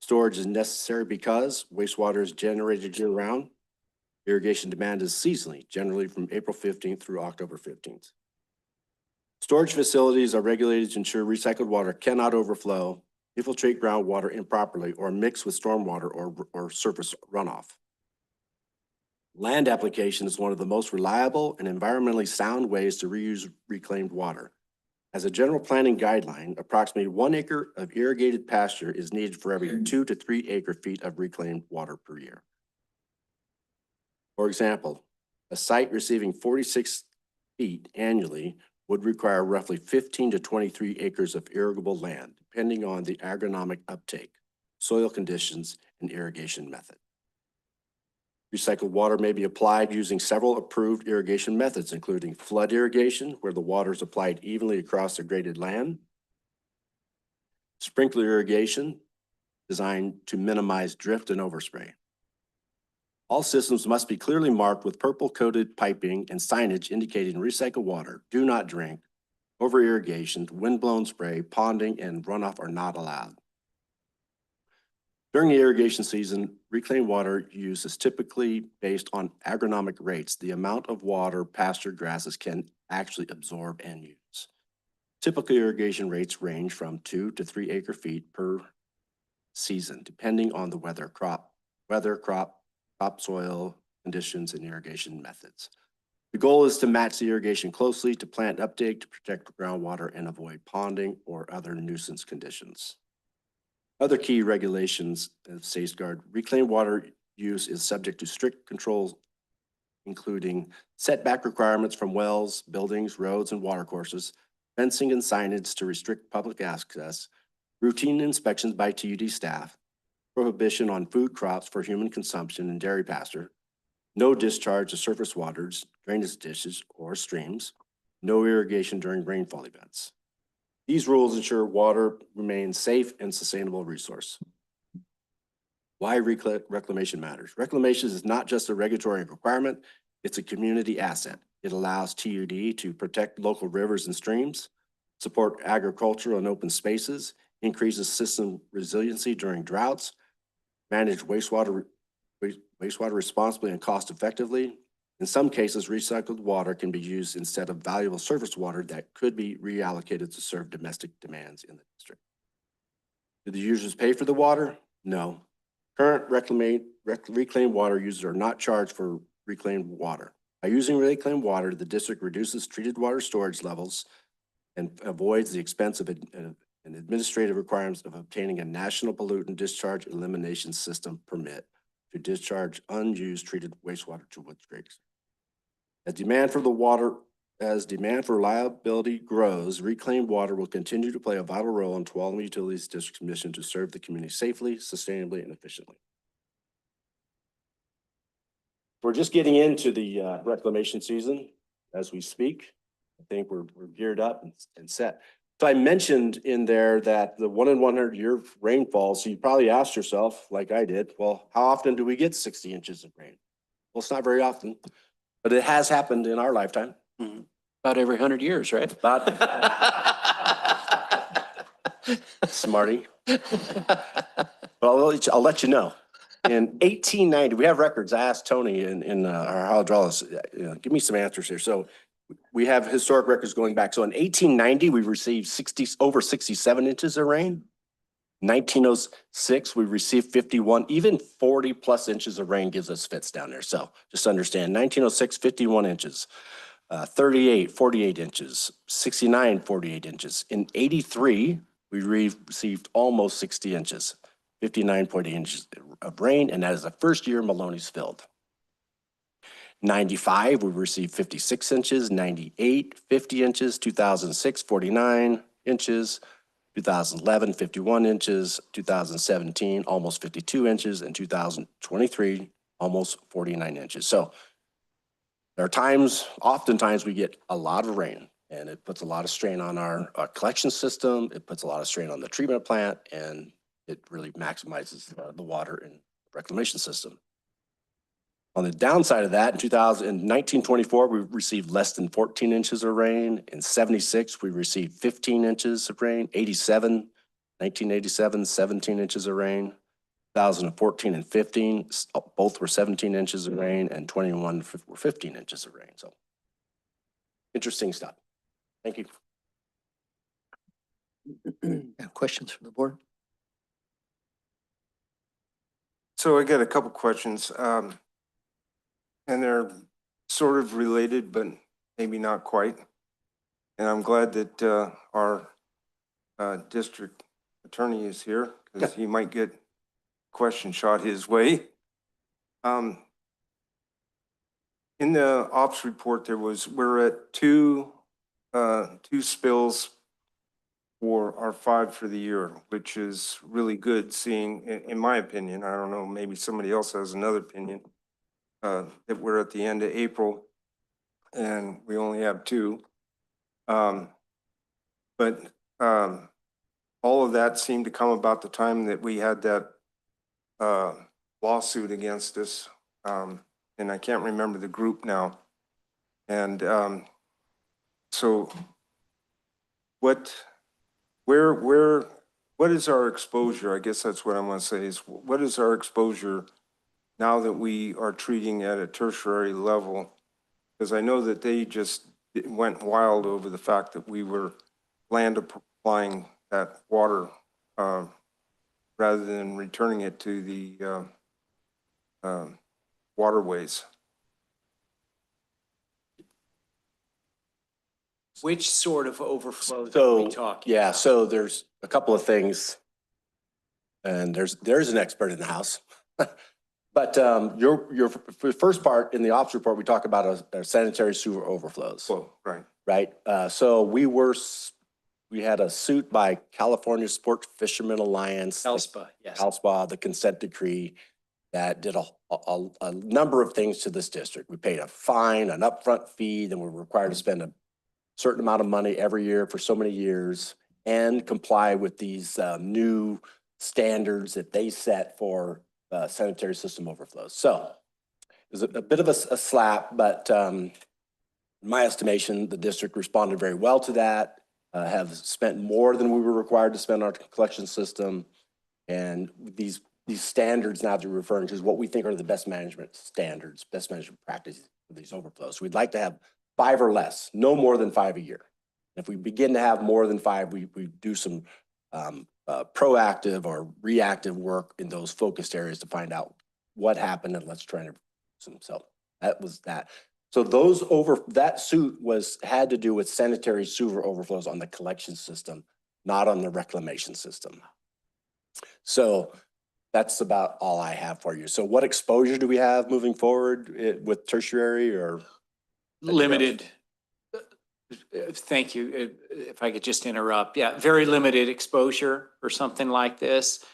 Storage is necessary because wastewater is generated year-round. Irrigation demand is seasonally, generally from April 15th through October 15th. Storage facilities are regulated to ensure recycled water cannot overflow, infiltrate groundwater improperly, or mix with stormwater or surface runoff. Land application is one of the most reliable and environmentally sound ways to reuse reclaimed water. As a general planning guideline, approximately 1 acre of irrigated pasture is needed for every 2 to 3 acre-feet of reclaimed water per year. For example, a site receiving 46 feet annually would require roughly 15 to 23 acres of irrigable land, depending on the agronomic uptake, soil conditions, and irrigation method. Recycled water may be applied using several approved irrigation methods, including flood irrigation, where the water is applied evenly across the graded land, sprinkler irrigation, designed to minimize drift and overspray. All systems must be clearly marked with purple-coated piping and signage indicating recycled water, do not drink, over-irrigation, wind-blown spray, ponding, and runoff are not allowed. During the irrigation season, reclaimed water use is typically based on agronomic rates, the amount of water pasture grasses can actually absorb and use. Typical irrigation rates range from 2 to 3 acre-feet per season, depending on the crop soil conditions, and irrigation methods. The goal is to match the irrigation closely to plant uptake to protect groundwater and avoid ponding or other nuisance conditions. Other key regulations of safeguard reclaimed water use is subject to strict controls, including setback requirements from wells, buildings, roads, and watercourses, fencing and signage to restrict public access, routine inspections by TUD staff, prohibition on food crops for human consumption and dairy pasture, no discharge of surface waters, drainage ditches, or streams, no irrigation during rainfall events. These rules ensure water remains safe and sustainable resource. Why reclamation matters? Reclamation is not just a regulatory requirement, it's a community asset. It allows TUD to protect local rivers and streams, support agricultural and open spaces, increases system resiliency during droughts, manage wastewater responsibly and cost effectively. In some cases, recycled water can be used instead of valuable surface water that could be reallocated to serve domestic demands in the district. Do the users pay for the water? No. Current reclaimed water users are not charged for reclaimed water. By using reclaimed water, the district reduces treated water storage levels and avoids the expense of and administrative requirements of obtaining a national pollutant discharge elimination system permit to discharge unused treated wastewater to Woods Creek. As demand for reliability grows, reclaimed water will continue to play a vital role in Tuolumne Utilities District's mission to serve the community safely, sustainably, and efficiently. We're just getting into the reclamation season as we speak. I think we're geared up and set. So I mentioned in there that the 1 in 100 year rainfall, so you probably asked yourself, like I did, well, how often do we get 60 inches of rain? Well, it's not very often, but it has happened in our lifetime. About every 100 years, right? About Smarty. Well, I'll let you know. In 1890, we have records. I asked Tony in our hydrologist, give me some answers here. So we have historic records going back. So in 1890, we received over 67 inches of rain. 1906, we received 51, even 40 plus inches of rain gives us fits down there. So just understand 1906, 51 inches, 38, 48 inches, 69, 48 inches. In 83, we received almost 60 inches, 59.8 inches of rain. And that is the first year Maloney's filled. 95, we received 56 inches, 98, 50 inches, 2006, 49 inches, 2011, 51 inches, 2017, almost 52 inches, and 2023, almost 49 inches. So there are times, oftentimes we get a lot of rain and it puts a lot of strain on our collection system. It puts a lot of strain on the treatment plant and it really maximizes the water and reclamation system. On the downside of that, in 1924, we received less than 14 inches of rain. In 76, we received 15 inches of rain. 1987, 17 inches of rain. 2014 and 15, both were 17 inches of rain, and 21 were 15 inches of rain. So interesting stuff. Thank you. Questions from the board? So I got a couple questions. And they're sort of related, but maybe not quite. And I'm glad that our district attorney is here because he might get a question shot his way. In the ops report, we're at two spills for our 5 for the year, which is really good seeing, in my opinion, I don't know, maybe somebody else has another opinion. That we're at the end of April and we only have 2. But all of that seemed to come about the time that we had that lawsuit against us. And I can't remember the group now. And so what is our exposure? I guess that's what I want to say is what is our exposure now that we are treating at a tertiary level? Because I know that they just went wild over the fact that we were land applying that water rather than returning it to the waterways. Which sort of overflows are So, we talking? yeah, so there's a couple of things. And there's an expert in the house. But your first part in the ops report, we talk about our sanitary sewer overflows. Oh, right. Right. So we had a suit by California Sport Fishermen Alliance. CalSPA, yes. CalSPA, the consent decree that did a number of things to this district. We paid a fine, an upfront fee, then we're required to spend a certain amount of money every year for so many years and comply with these new standards that they set for sanitary system overflows. So it was a bit of a slap, but in my estimation, the district responded very well to that, have spent more than we were required to spend on our collection system. And these standards now that you're referring to is what we think are the best management standards, best management practices for these overflows. We'd like to have 5 or less, no more than 5 a year. If we begin to have more than 5, we do some proactive or reactive work in those focused areas to find out what happened and let's try to so that was that. So that suit had to do with sanitary sewer overflows on the collection system, not on the reclamation system. So that's about all I have for you. So what exposure do we have moving forward with tertiary or? Limited. Thank you. If I could just interrupt. Yeah, very limited exposure for something like this.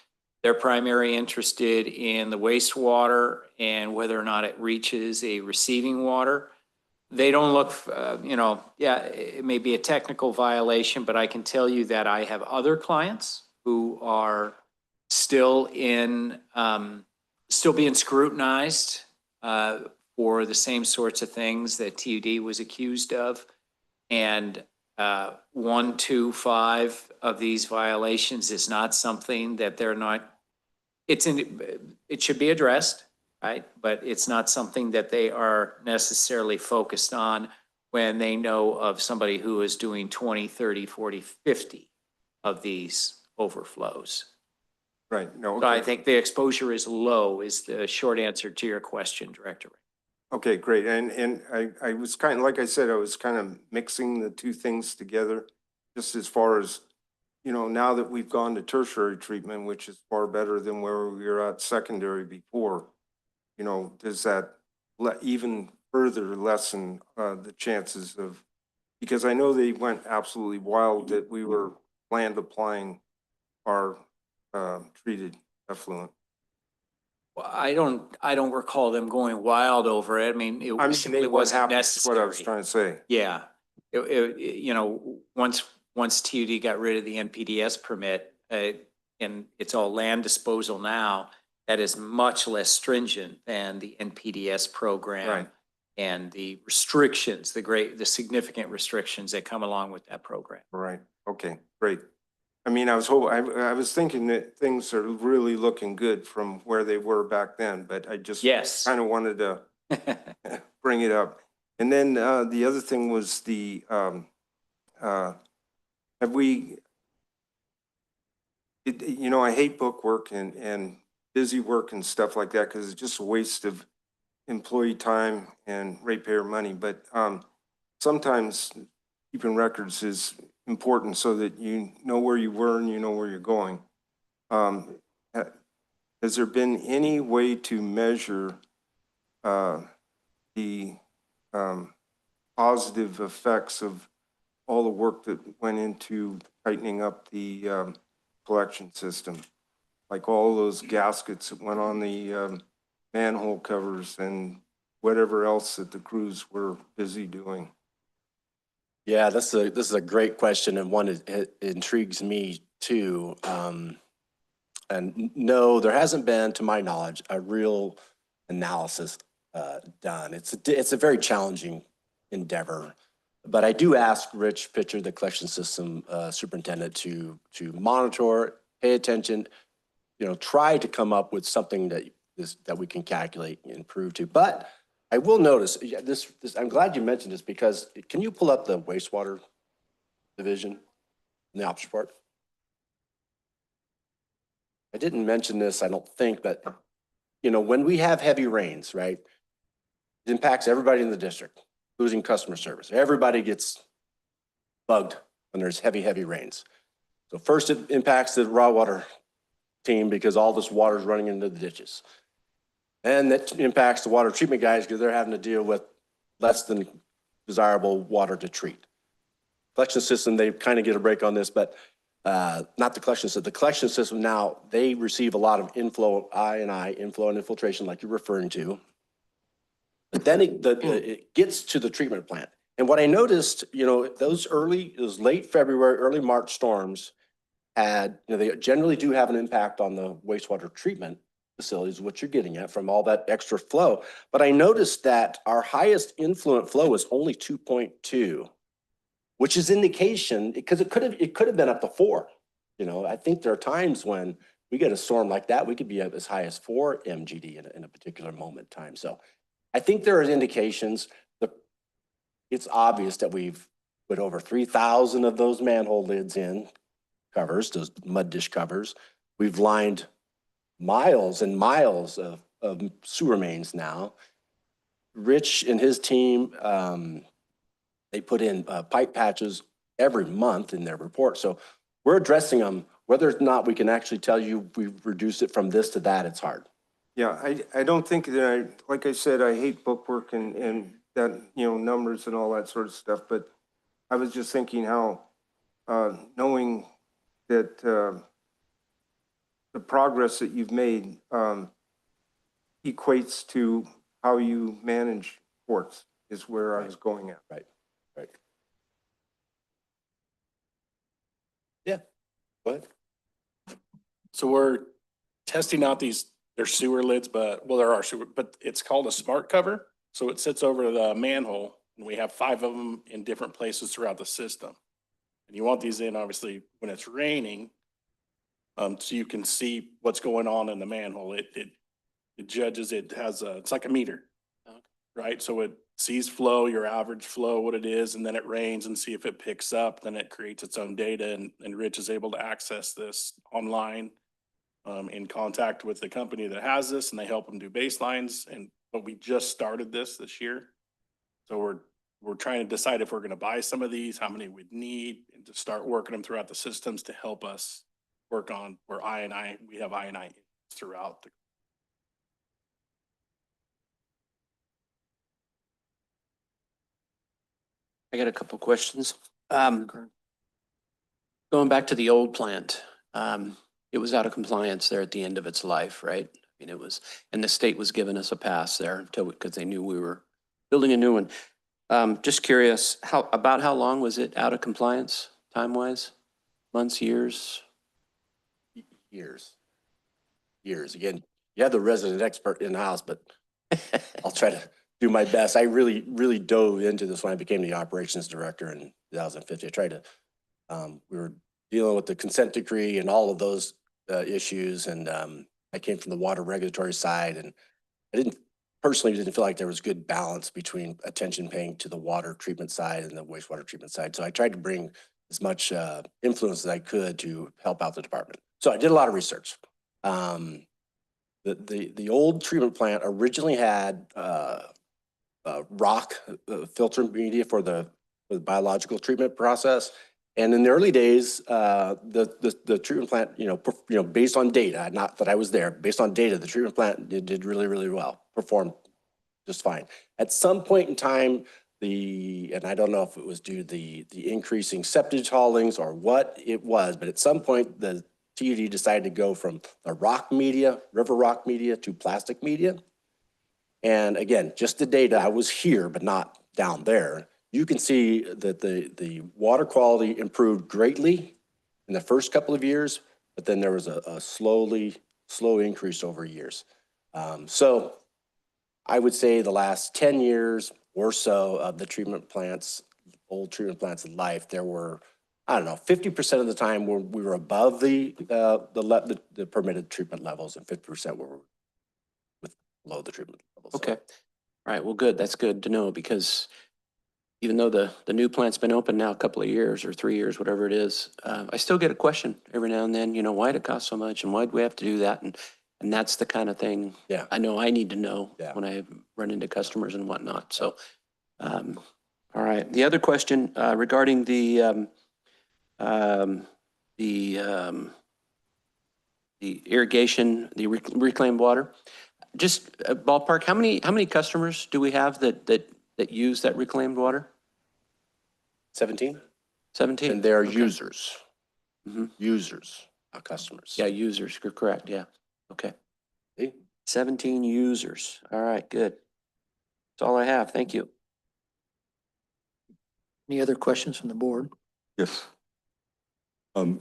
They're primarily interested in the wastewater and whether or not it reaches a receiving water. They don't look, yeah, it may be a technical violation, but I can tell you that I have other clients who are still still being scrutinized for the same sorts of things that TUD was accused of. And 1, 2, 5 of these violations is not something that they're not, it should be addressed, right? But it's not something that they are necessarily focused on when they know of somebody who is doing 20, 30, 40, 50 of these overflows. Right, no, So I okay. think the exposure is low is the short answer to your question, Director. Okay, great. And I was kind of, like I said, I was kind of mixing the two things together, just as far as, now that we've gone to tertiary treatment, which is far better than where we were at secondary before, does that even further lessen the chances of, because I know they went absolutely wild that we were land applying our treated effluent. Well, I don't recall them going wild over it. I mean, I'm it simply wasn't necessary. What I was trying to say. Yeah. Once TUD got rid of the NPDS permit, and it's all land disposal now, that is much less stringent than the NPDS program. Right. And the restrictions, the significant restrictions that come along with that program. Right. Okay, great. I mean, I was thinking that things are really looking good from where they were back then, but I just Yes. kind of wanted to bring it up. And then the other thing was I hate book work and busy work and stuff like that because it's just a waste of employee time and ratepayer money. But sometimes keeping records is important so that you know where you were and you know where you're going. Has there been any way to measure the positive effects of all the work that went into tightening up the collection system? Like all those gaskets that went on the manhole covers and whatever else that the crews were busy doing. Yeah, this is a great question, and one it intrigues me too. And no, there hasn't been, to my knowledge, a real analysis done. It's a very challenging endeavor, but I do ask Rich Pitcher, the collection system superintendent, to monitor, pay attention, try to come up with something that we can calculate and prove to. But I will notice this. I'm glad you mentioned this because can you pull up the wastewater division in the ops report? I didn't mention this, I don't think, but when we have heavy rains, right, it impacts everybody in the district, losing customer service. Everybody gets bugged when there's heavy rains. So first it impacts the raw water team because all this water is running into the ditches. And that impacts the water treatment guys because they're having to deal with less than desirable water to treat. Collection system, they kind of get a break on this, but not the collection system. The collection system now, they receive a lot of inflow and infiltration like you're referring to. But then it gets to the treatment plant. And what I noticed, it was late February, early March storms had, they generally do have an impact on the wastewater treatment facilities, what you're getting at from all that extra flow. But I noticed that our highest influent flow was only 2.2, which is indication because it could have been up to 4. I think there are times when we get a storm like that, we could be up as high as 4 MGD in a particular moment in time. So I think there are indications that it's obvious that we've put over 3,000 of those manhole lids in covers, those mud dish covers. We've lined miles and miles of sewer mains now. Rich and his team, they put in pipe patches every month in their report. So we're addressing them. Whether or not we can actually tell you we've reduced it from this to that, it's hard. Yeah, I don't think that like I said, I hate bookwork and that, numbers and all that sort of stuff, but I was just thinking how knowing that the progress that you've made equates to how you manage courts is where I was going at. Right. Yeah, go ahead. So we're testing out these, they're sewer lids, but, well, there are sewer, but it's called a smart cover. So it sits over the manhole and we have 5 of them in different places throughout the system. And you want these in obviously when it's raining, so you can see what's going on in the manhole. It judges, it has a, it's like a meter. Right? So it sees flow, your average flow, what it is, and then it rains and see if it picks up, then it creates its own data and Rich is able to access this online. In contact with the company that has this and they help them do baselines but we just started this year. So we're trying to decide if we're gonna buy some of these, how many we'd need, and to start working them throughout the systems to help us work on where we have I&I throughout the. I got a couple questions. Going back to the old plant, it was out of compliance there at the end of its life, right? I mean, it was, and the state was giving us a pass there until, because they knew we were building a new one. Just curious, about how long was it out of compliance, time-wise? Months, years? Years. Again, you have the resident expert in-house, but I'll try to do my best. I really dove into this when I became the operations director in 2015. I tried to, we were dealing with the consent decree and all of those issues. And I came from the water regulatory side, and I personally didn't feel like there was good balance between attention paying to the water treatment side and the wastewater treatment side. So I tried to bring as much influence as I could to help out the department. So I did a lot of research. The old treatment plant originally had rock filter media for the biological treatment process. And in the early days, the treatment plant, based on data, not that I was there, based on data, the treatment plant did really well, performed just fine. At some point in time, and I don't know if it was due to the increasing septage haulings or what it was, but at some point the TUD decided to go from the rock media, river rock media, to plastic media. And again, just the data, I was here, but not down there. You can see that the water quality improved greatly in the first couple of years, but then there was a slow increase over years. So I would say the last 10 years or so of the old treatment plants in life, there were, I don't know, 50% of the time we were above the permitted treatment levels, and 50% were below the treatment levels. Okay. All right. Well, good. That's good to know, because even though the new plant's been open now a couple of years or 3 years, whatever it is, I still get a question every now and then, why did it cost so much and why do we have to do that? And that's the kind of thing I know I need to know when I run into customers and whatnot. So, all right. The other question regarding the irrigation, the reclaimed water, just ballpark, how many customers do we have that use that reclaimed water? 17. 17. And they're Okay. users. Mm-hmm. Users, not customers. Yeah, users. You're correct. Yeah. Okay. See? 17 users. All right, good. That's all I have. Thank you. Any other questions from the board? Yes. We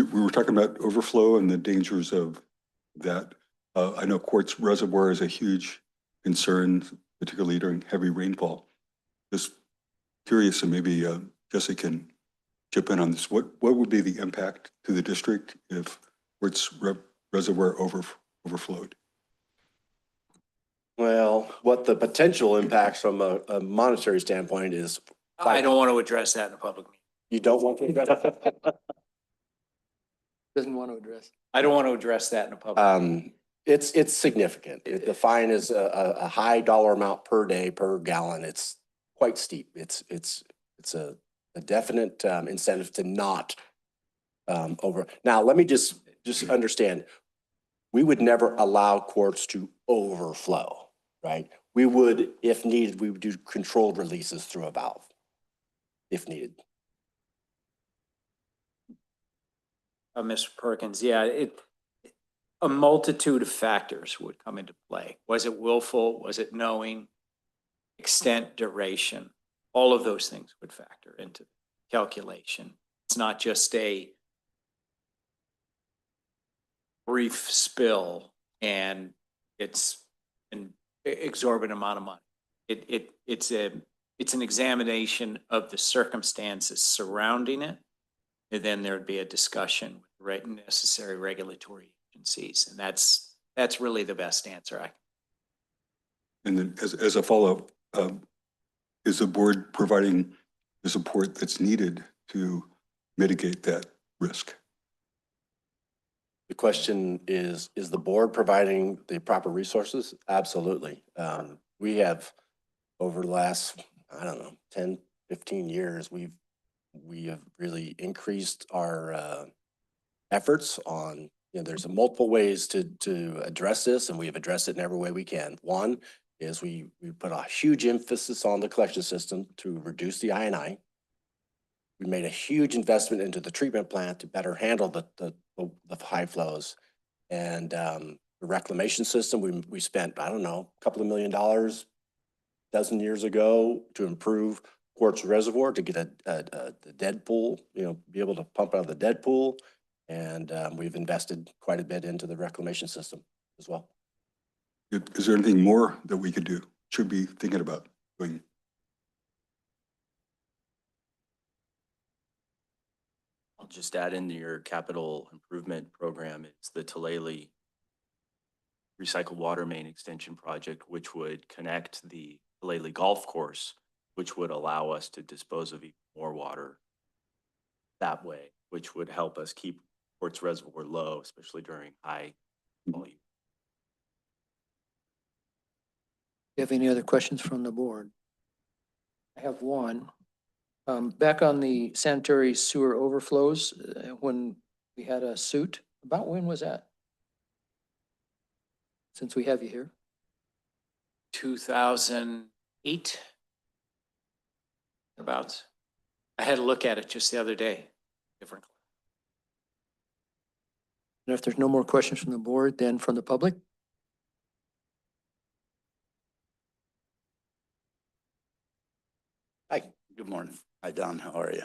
were talking about overflow and the dangers of that. I know Quartz Reservoir is a huge concern, particularly during heavy rainfall. Just curious, and maybe Jesse can chip in on this. What would be the impact to the district if Quartz Reservoir overflowed? Well, what the potential impacts from a monetary standpoint is. I don't want to address that in a public meeting. You don't want to? Doesn't want to address. I don't want to address that in a public. It's significant. The fine is a high dollar amount per day, per gallon. It's quite steep. It's a definite incentive to not over. Now, let me just understand. We would never allow Quartz to overflow, right? We would, if needed, we would do controlled releases through a valve, if needed. Mr. Perkins, yeah, a multitude of factors would come into play. Was it willful? Was it knowing? Extent, duration, all of those things would factor into calculation. It's not just a brief spill and it's an exorbitant amount of money. It's an examination of the circumstances surrounding it. And then there'd be a discussion with necessary regulatory agencies. And that's really the best answer I can. And then as a follow-up, is the board providing the support that's needed to mitigate that risk? The question is the board providing the proper resources? Absolutely. We have, over the last, I don't know, 10, 15 years, we have really increased our efforts on, there's multiple ways to address this, and we have addressed it in every way we can. One is we put a huge emphasis on the collection system to reduce the I&I. We made a huge investment into the treatment plant to better handle the high flows. And the reclamation system, we spent, I don't know, a couple of $1 million a dozen years ago to improve Quartz Reservoir to get the dead pool, be able to pump out of the dead pool. And we've invested quite a bit into the reclamation system as well. Is there anything more that we could do, should be thinking about doing? I'll just add into your capital improvement program, it's the Tulalip recycled water main extension project, which would connect the Tulalip golf course, which would allow us to dispose of even more water that way, which would help us keep Quartz Reservoir low, especially during high volume. Do you have any other questions from the board? I have one. Back on the sanitary sewer overflows, when we had a suit, about when was that? Since we have you here. 2008, about. I had a look at it just the other day. Different. And if there's no more questions from the board, then from the public? Hi, good morning. Hi, Don, how are you?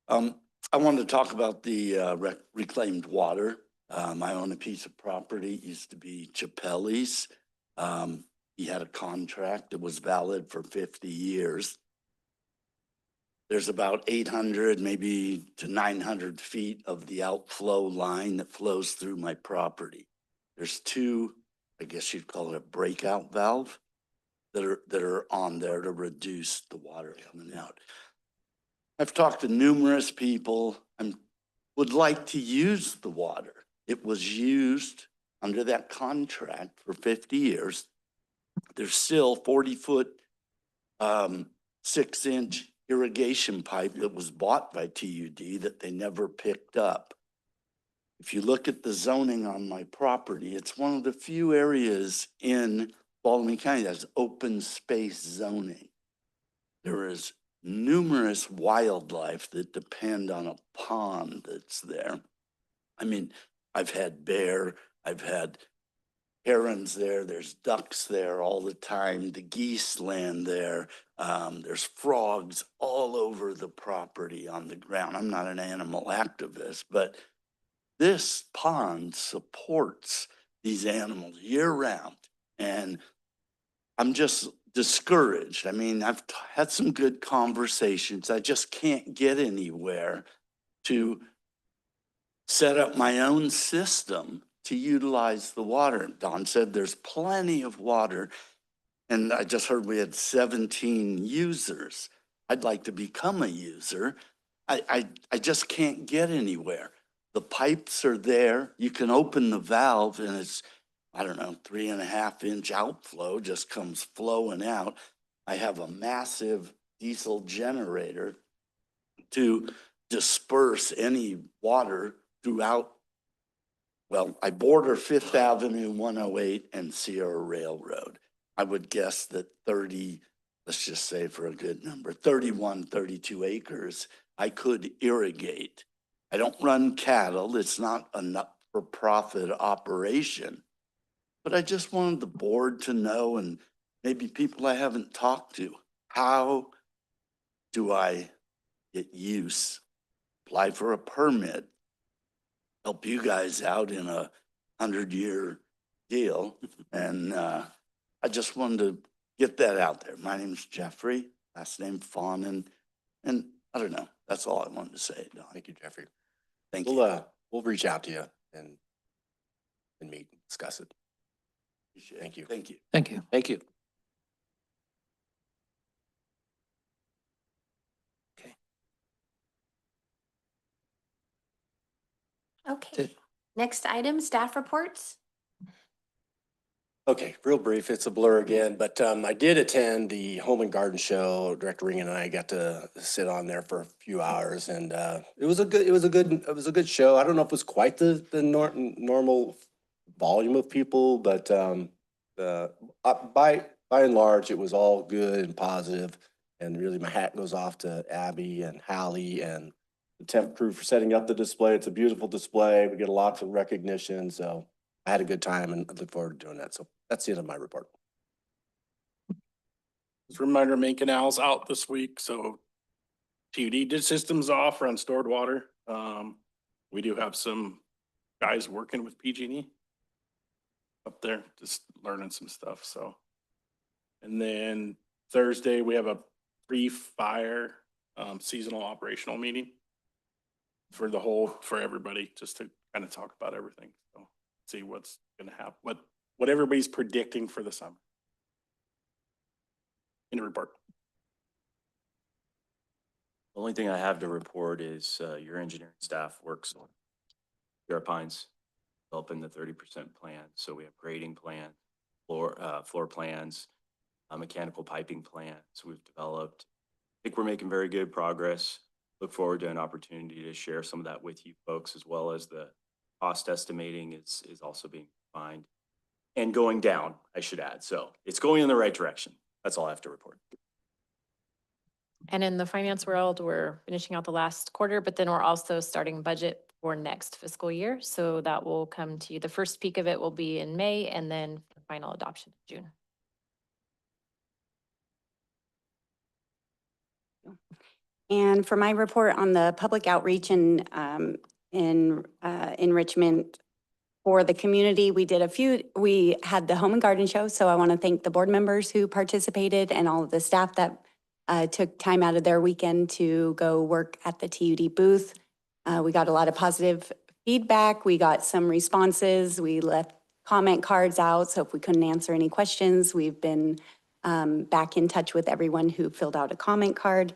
I wanted to talk about the reclaimed water. I own a piece of property, it used to be Chappelle's. He had a contract that was valid for 50 years. There's about 800, maybe to 900 feet of the outflow line that flows through my property. There's two, I guess you'd call it a breakout valve that are on there to reduce the water coming out. I've talked to numerous people and would like to use the water. It was used under that contract for 50 years. There's still 40-foot, 6-inch irrigation pipe that was bought by TUD that they never picked up. If you look at the zoning on my property, it's one of the few areas in Baldwin County that's open space zoning. There is numerous wildlife that depend on a pond that's there. I mean, I've had bear, I've had herons there, there's ducks there all the time, the geese land there, there's frogs all over the property on the ground. I'm not an animal activist, but this pond supports these animals year round. And I'm just discouraged. I mean, I've had some good conversations. I just can't get anywhere to set up my own system to utilize the water. Don said there's plenty of water. And I just heard we had 17 users. I'd like to become a user. I just can't get anywhere. The pipes are there. You can open the valve and it's, I don't know, 3.5-inch outflow just comes flowing out. I have a massive diesel generator to disperse any water throughout. Well, I border 5th Avenue, 108 and Sierra Railroad. I would guess that 30, let's just say for a good number, 31, 32 acres, I could irrigate. I don't run cattle. It's not a not-for-profit operation. But I just wanted the board to know, and maybe people I haven't talked to, how do I get use, apply for a permit, help you guys out in a 100-year deal? And I just wanted to get that out there. My name's Jeffrey, last name Fawnin, and I don't know. That's all I wanted to say, Don. Thank you, Jeffrey. Thank you. We'll reach out to you and meet and discuss it. Thank you. Thank you. Thank you. Thank you. Okay. Next item, staff reports. Okay, real brief. It's a blur again, but I did attend the Home and Garden Show. Director Ring and I got to sit on there for a few hours, and it was a good show. I don't know if it was quite the normal volume of people, but by and large, it was all good and positive. And really, my hat goes off to Abby and Hallie and the temp crew for setting up the display. It's a beautiful display. We get lots of recognition, so I had a good time and I look forward to doing that. So that's the end of my report. Just a reminder, main canal's out this week, so TUD did systems off on stored water. We do have some guys working with PG&E up there, just learning some stuff, so. And then Thursday, we have a pre-fire seasonal operational meeting for everybody, just to kind of talk about everything. So see what's gonna happen, what everybody's predicting for the summer. In a report. The only thing I have to report is your engineering staff works on Sierra Pines, developing the 30% plan. So we have grading plan, floor plans, mechanical piping plans we've developed. I think we're making very good progress. Look forward to an opportunity to share some of that with you folks, as well as the cost estimating is also being refined and going down, I should add. So it's going in the right direction. That's all I have to report. And in the finance world, we're finishing out the last quarter, but then we're also starting budget for next fiscal year. So that will come to you. The first peak of it will be in May, and then final adoption in June. And for my report on the public outreach and enrichment for the community, we had the Home and Garden Show. So I want to thank the board members who participated and all of the staff that took time out of their weekend to go work at the TUD booth. We got a lot of positive feedback. We got some responses. We left comment cards out. So if we couldn't answer any questions, we've been back in touch with everyone who filled out a comment card.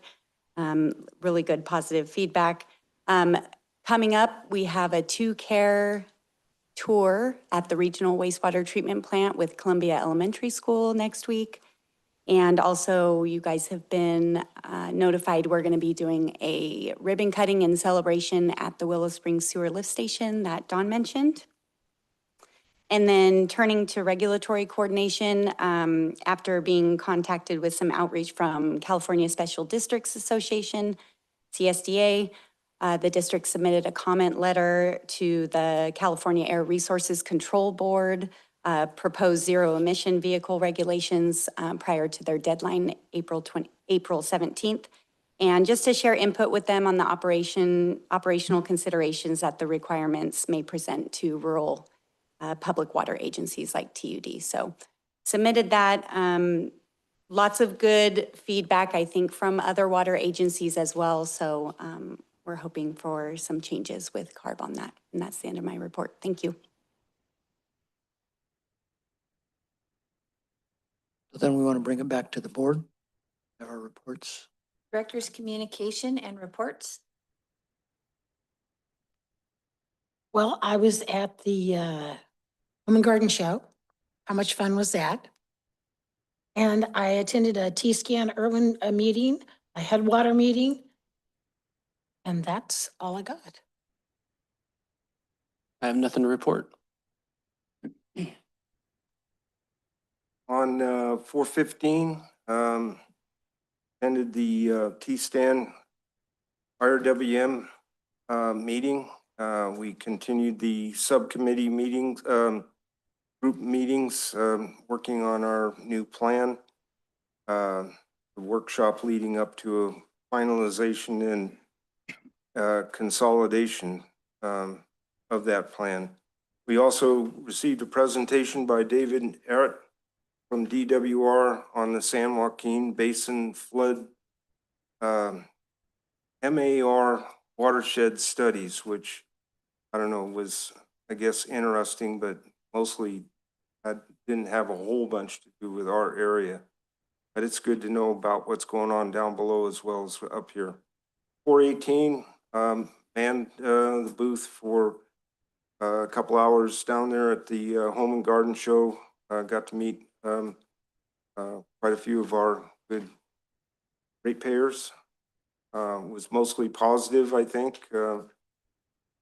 Really good positive feedback. Coming up, we have a 2Care tour at the Regional Wastewater Treatment Plant with Columbia Elementary School next week. And also, you guys have been notified we're going to be doing a ribbon cutting and celebration at the Willow Springs Sewer Lift Station that Dawn mentioned. And then turning to regulatory coordination, after being contacted with some outreach from California Special Districts Association, CSDA, the district submitted a comment letter to the California Air Resources Control Board, proposed zero emission vehicle regulations prior to their deadline, April 17th. And just to share input with them on the operational considerations that the requirements may present to rural public water agencies like TUD. So submitted that. Lots of good feedback, I think, from other water agencies as well. So we're hoping for some changes with CARB on that. And that's the end of my report. Thank you. So then we want to bring it back to the board, have our reports. Director's communication and reports. Well, I was at the Home and Garden Show. How much fun was that? And I attended a T-Scan Irwin meeting, a Headwater meeting. And that's all I got. I have nothing to report. On 4/15, ended the T-Stand IRWM meeting. We continued the subcommittee meetings, group meetings, working on our new plan. The workshop leading up to a finalization and consolidation of that plan. We also received a presentation by David Errett from DWR on the San Joaquin Basin Flood MAR watershed studies, which I don't know, was, I guess, interesting, but mostly didn't have a whole bunch to do with our area. But it's good to know about what's going on down below as well as up here. 418 manned the booth for a couple hours down there at the Home and Garden Show. Got to meet quite a few of our good ratepayers. Was mostly positive, I think.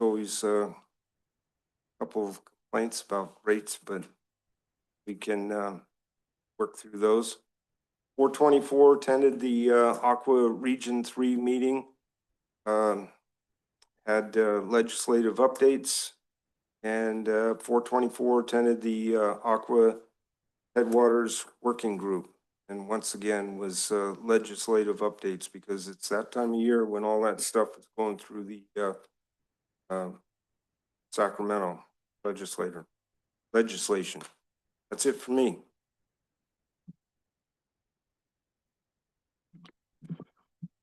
Always a couple of complaints about rates, but we can work through those. 424 attended the Aqua Region 3 meeting. Had legislative updates, and 424 attended the Aqua Headwaters Working Group, and once again was legislative updates, because it's that time of year when all that stuff is going through the Sacramento legislation. That's it for me.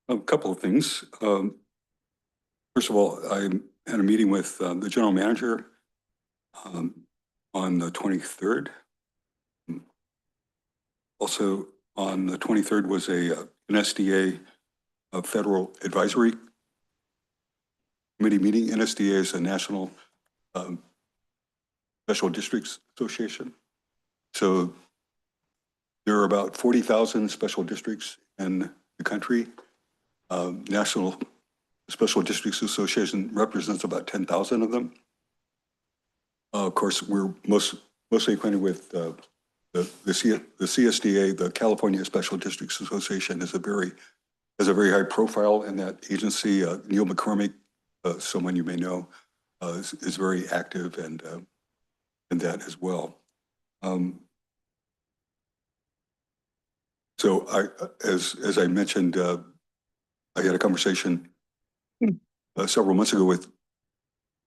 A couple of things. First of all, I had a meeting with the general manager on the 23rd. Also on the 23rd was an SDA Federal Advisory Committee meeting. NSDA is a National Special Districts Association. So there are about 40,000 special districts in the country. National Special Districts Association represents about 10,000 of them. Of course, we're mostly acquainted with the CSDA, the California Special Districts Association, has a very high profile in that agency. Neil McCormick, someone you may know, is very active and in that as well. So as I mentioned, I had a conversation several months ago with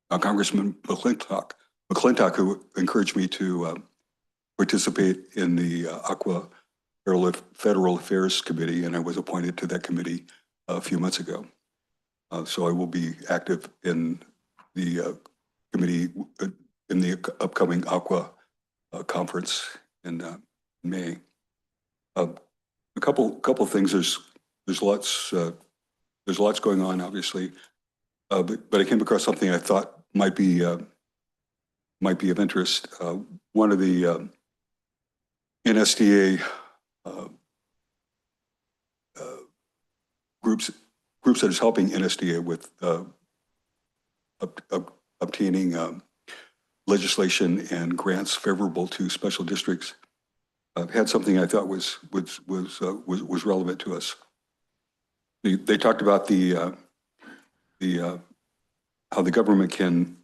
Congressman McClintock, who encouraged me to participate in the Aqua Federal Affairs Committee, and I was appointed to that committee a few months ago. So I will be active in the committee in the upcoming Aqua conference in May. A couple of things. There's lots going on, obviously, but I came across something I thought might be of interest. One of the NSDA groups that is helping NSDA with obtaining legislation and grants favorable to special districts had something I thought was relevant to us. They talked about how the government can,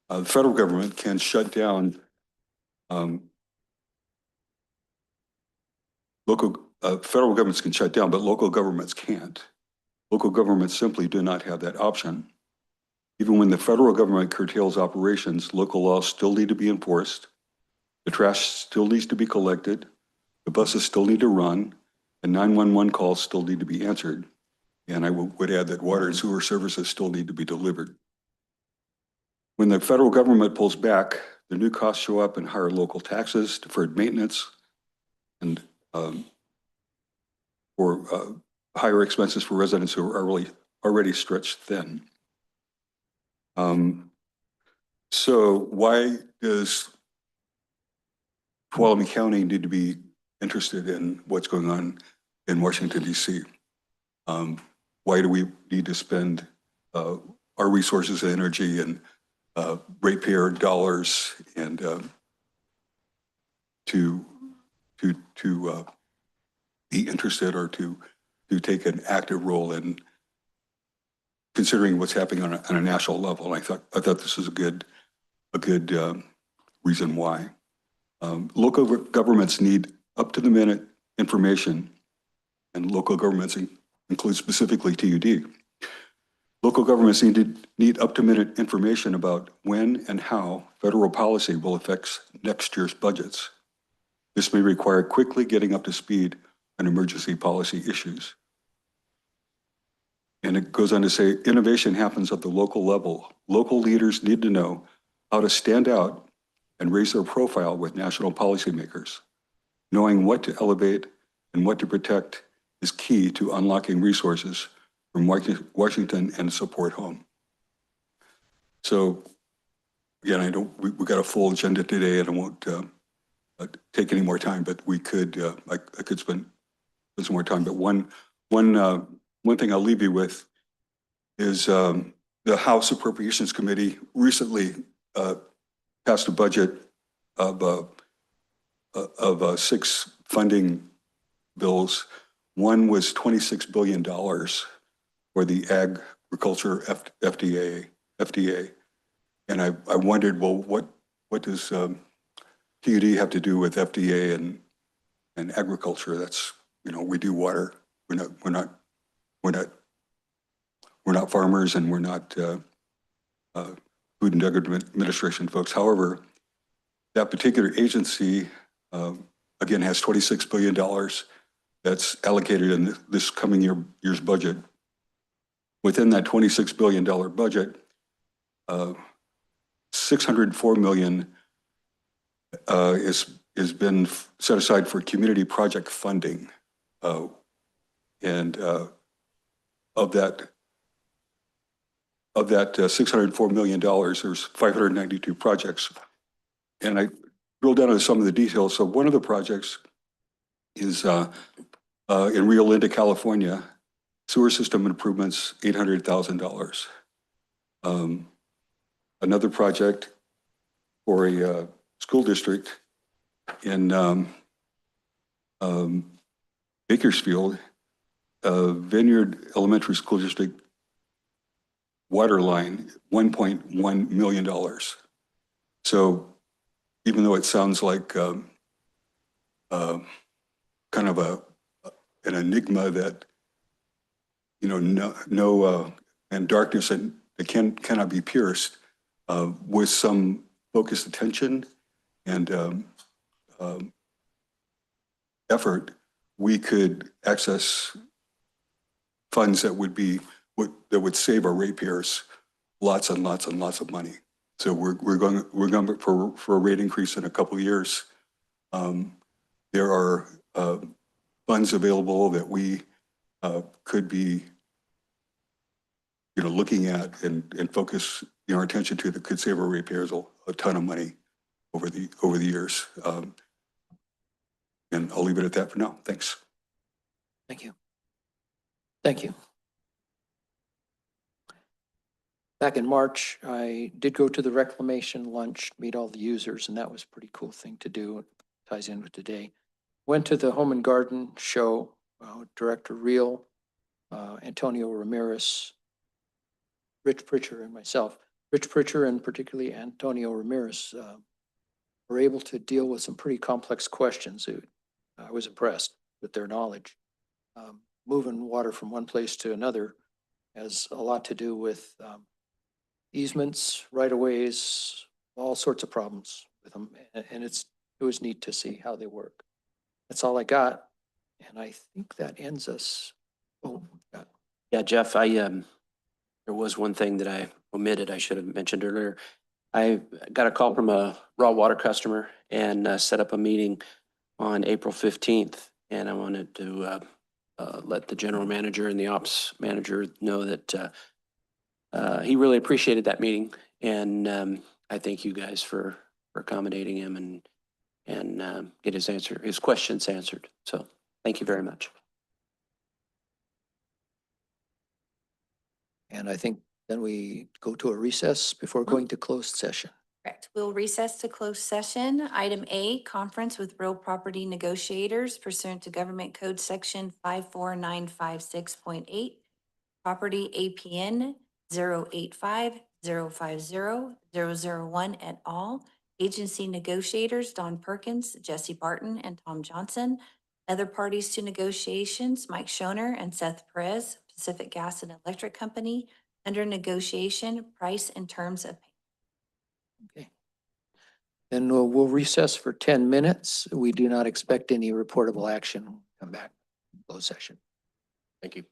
the federal government can shut down federal governments can shut down, but local governments can't. Local governments simply do not have that option. Even when the federal government curtails operations, local laws still need to be enforced. The trash still needs to be collected. The buses still need to run, and 911 calls still need to be answered. And I would add that water and sewer services still need to be delivered. When the federal government pulls back, the new costs show up in higher local taxes, deferred maintenance, and or higher expenses for residents who are already stretched thin. So why does Tuolumne County need to be interested in what's going on in Washington, D.C.? Why do we need to spend our resources and energy and ratepayer dollars and to be interested or to take an active role in considering what's happening on a national level. And I thought this is a good reason why. Local governments need up-to-the-minute information, and local governments include specifically TUD. Local governments need up-to-minute information about when and how federal policy will affect next year's budgets. This may require quickly getting up to speed on emergency policy issues. And it goes on to say, innovation happens at the local level. Local leaders need to know how to stand out and raise their profile with national policymakers. Knowing what to elevate and what to protect is key to unlocking resources from Washington and support home. So again, we got a full agenda today, and I won't take any more time, but we could, I could spend some more time. But one thing I'll leave you with is the House Appropriations Committee recently passed a budget of 6 funding bills. One was $26 billion for the agriculture FDA. And I wondered, well, what does TUD have to do with FDA and agriculture? That's, we do water. We're not farmers, and we're not Food and Drug Administration folks. However, that particular agency, again, has $26 billion that's allocated in this coming year's budget. Within that $26 billion budget, $604 million has been set aside for community project funding. And of that $604 million, there's 592 projects. And I drilled down into some of the details. So one of the projects is in Rio Linda, California, sewer system improvements, $800,000. Another project for a school district in Bakersfield, Vineyard Elementary School District water line, $1.1 million. So even though it sounds like kind of an enigma that, no and darkness and it cannot be pierced, with some focused attention and effort, we could access funds that would save our ratepayers lots and lots and lots of money. So we're going for a rate increase in a couple of years. There are funds available that we could be looking at and focus our attention to that could save our ratepayers a ton of money over the years. And I'll leave it at that for now. Thanks. Thank you. Thank you. Back in March, I did go to the reclamation lunch, meet all the users, and that was a pretty cool thing to do. It ties in with today. Went to the Home and Garden show, Director Reel, Antonio Ramirez, Rich Pritchard, and myself. Rich Pritchard and particularly Antonio Ramirez were able to deal with some pretty complex questions. I was impressed with their knowledge. Moving water from one place to another has a lot to do with easements, right-of-ways, all sorts of problems with them. And it was neat to see how they work. That's all I got. And I think that ends us. Oh, Yeah, Jeff, there was one thing that I omitted, I should have mentioned earlier. I got a call from a raw water customer and set up a meeting on April 15th. And I wanted to let the general manager and the ops manager know that he really appreciated that meeting. And I thank you guys for accommodating him and get his questions answered. So thank you very much. and I think then we go to a recess before going to closed session. Correct. We'll recess to closed session. Item A, conference with real property negotiators pursuant to Government Code Section 54956.8, property APN 085-050-001 et al. Agency negotiators Don Perkins, Jesse Barton, and Tom Johnson. Other parties to negotiations, Mike Schoner and Seth Perez, Pacific Gas and Electric Company. Under negotiation, price and terms of payment. Okay. Then we'll recess for 10 minutes. We do not expect any reportable action. Come back, closed session. Thank you.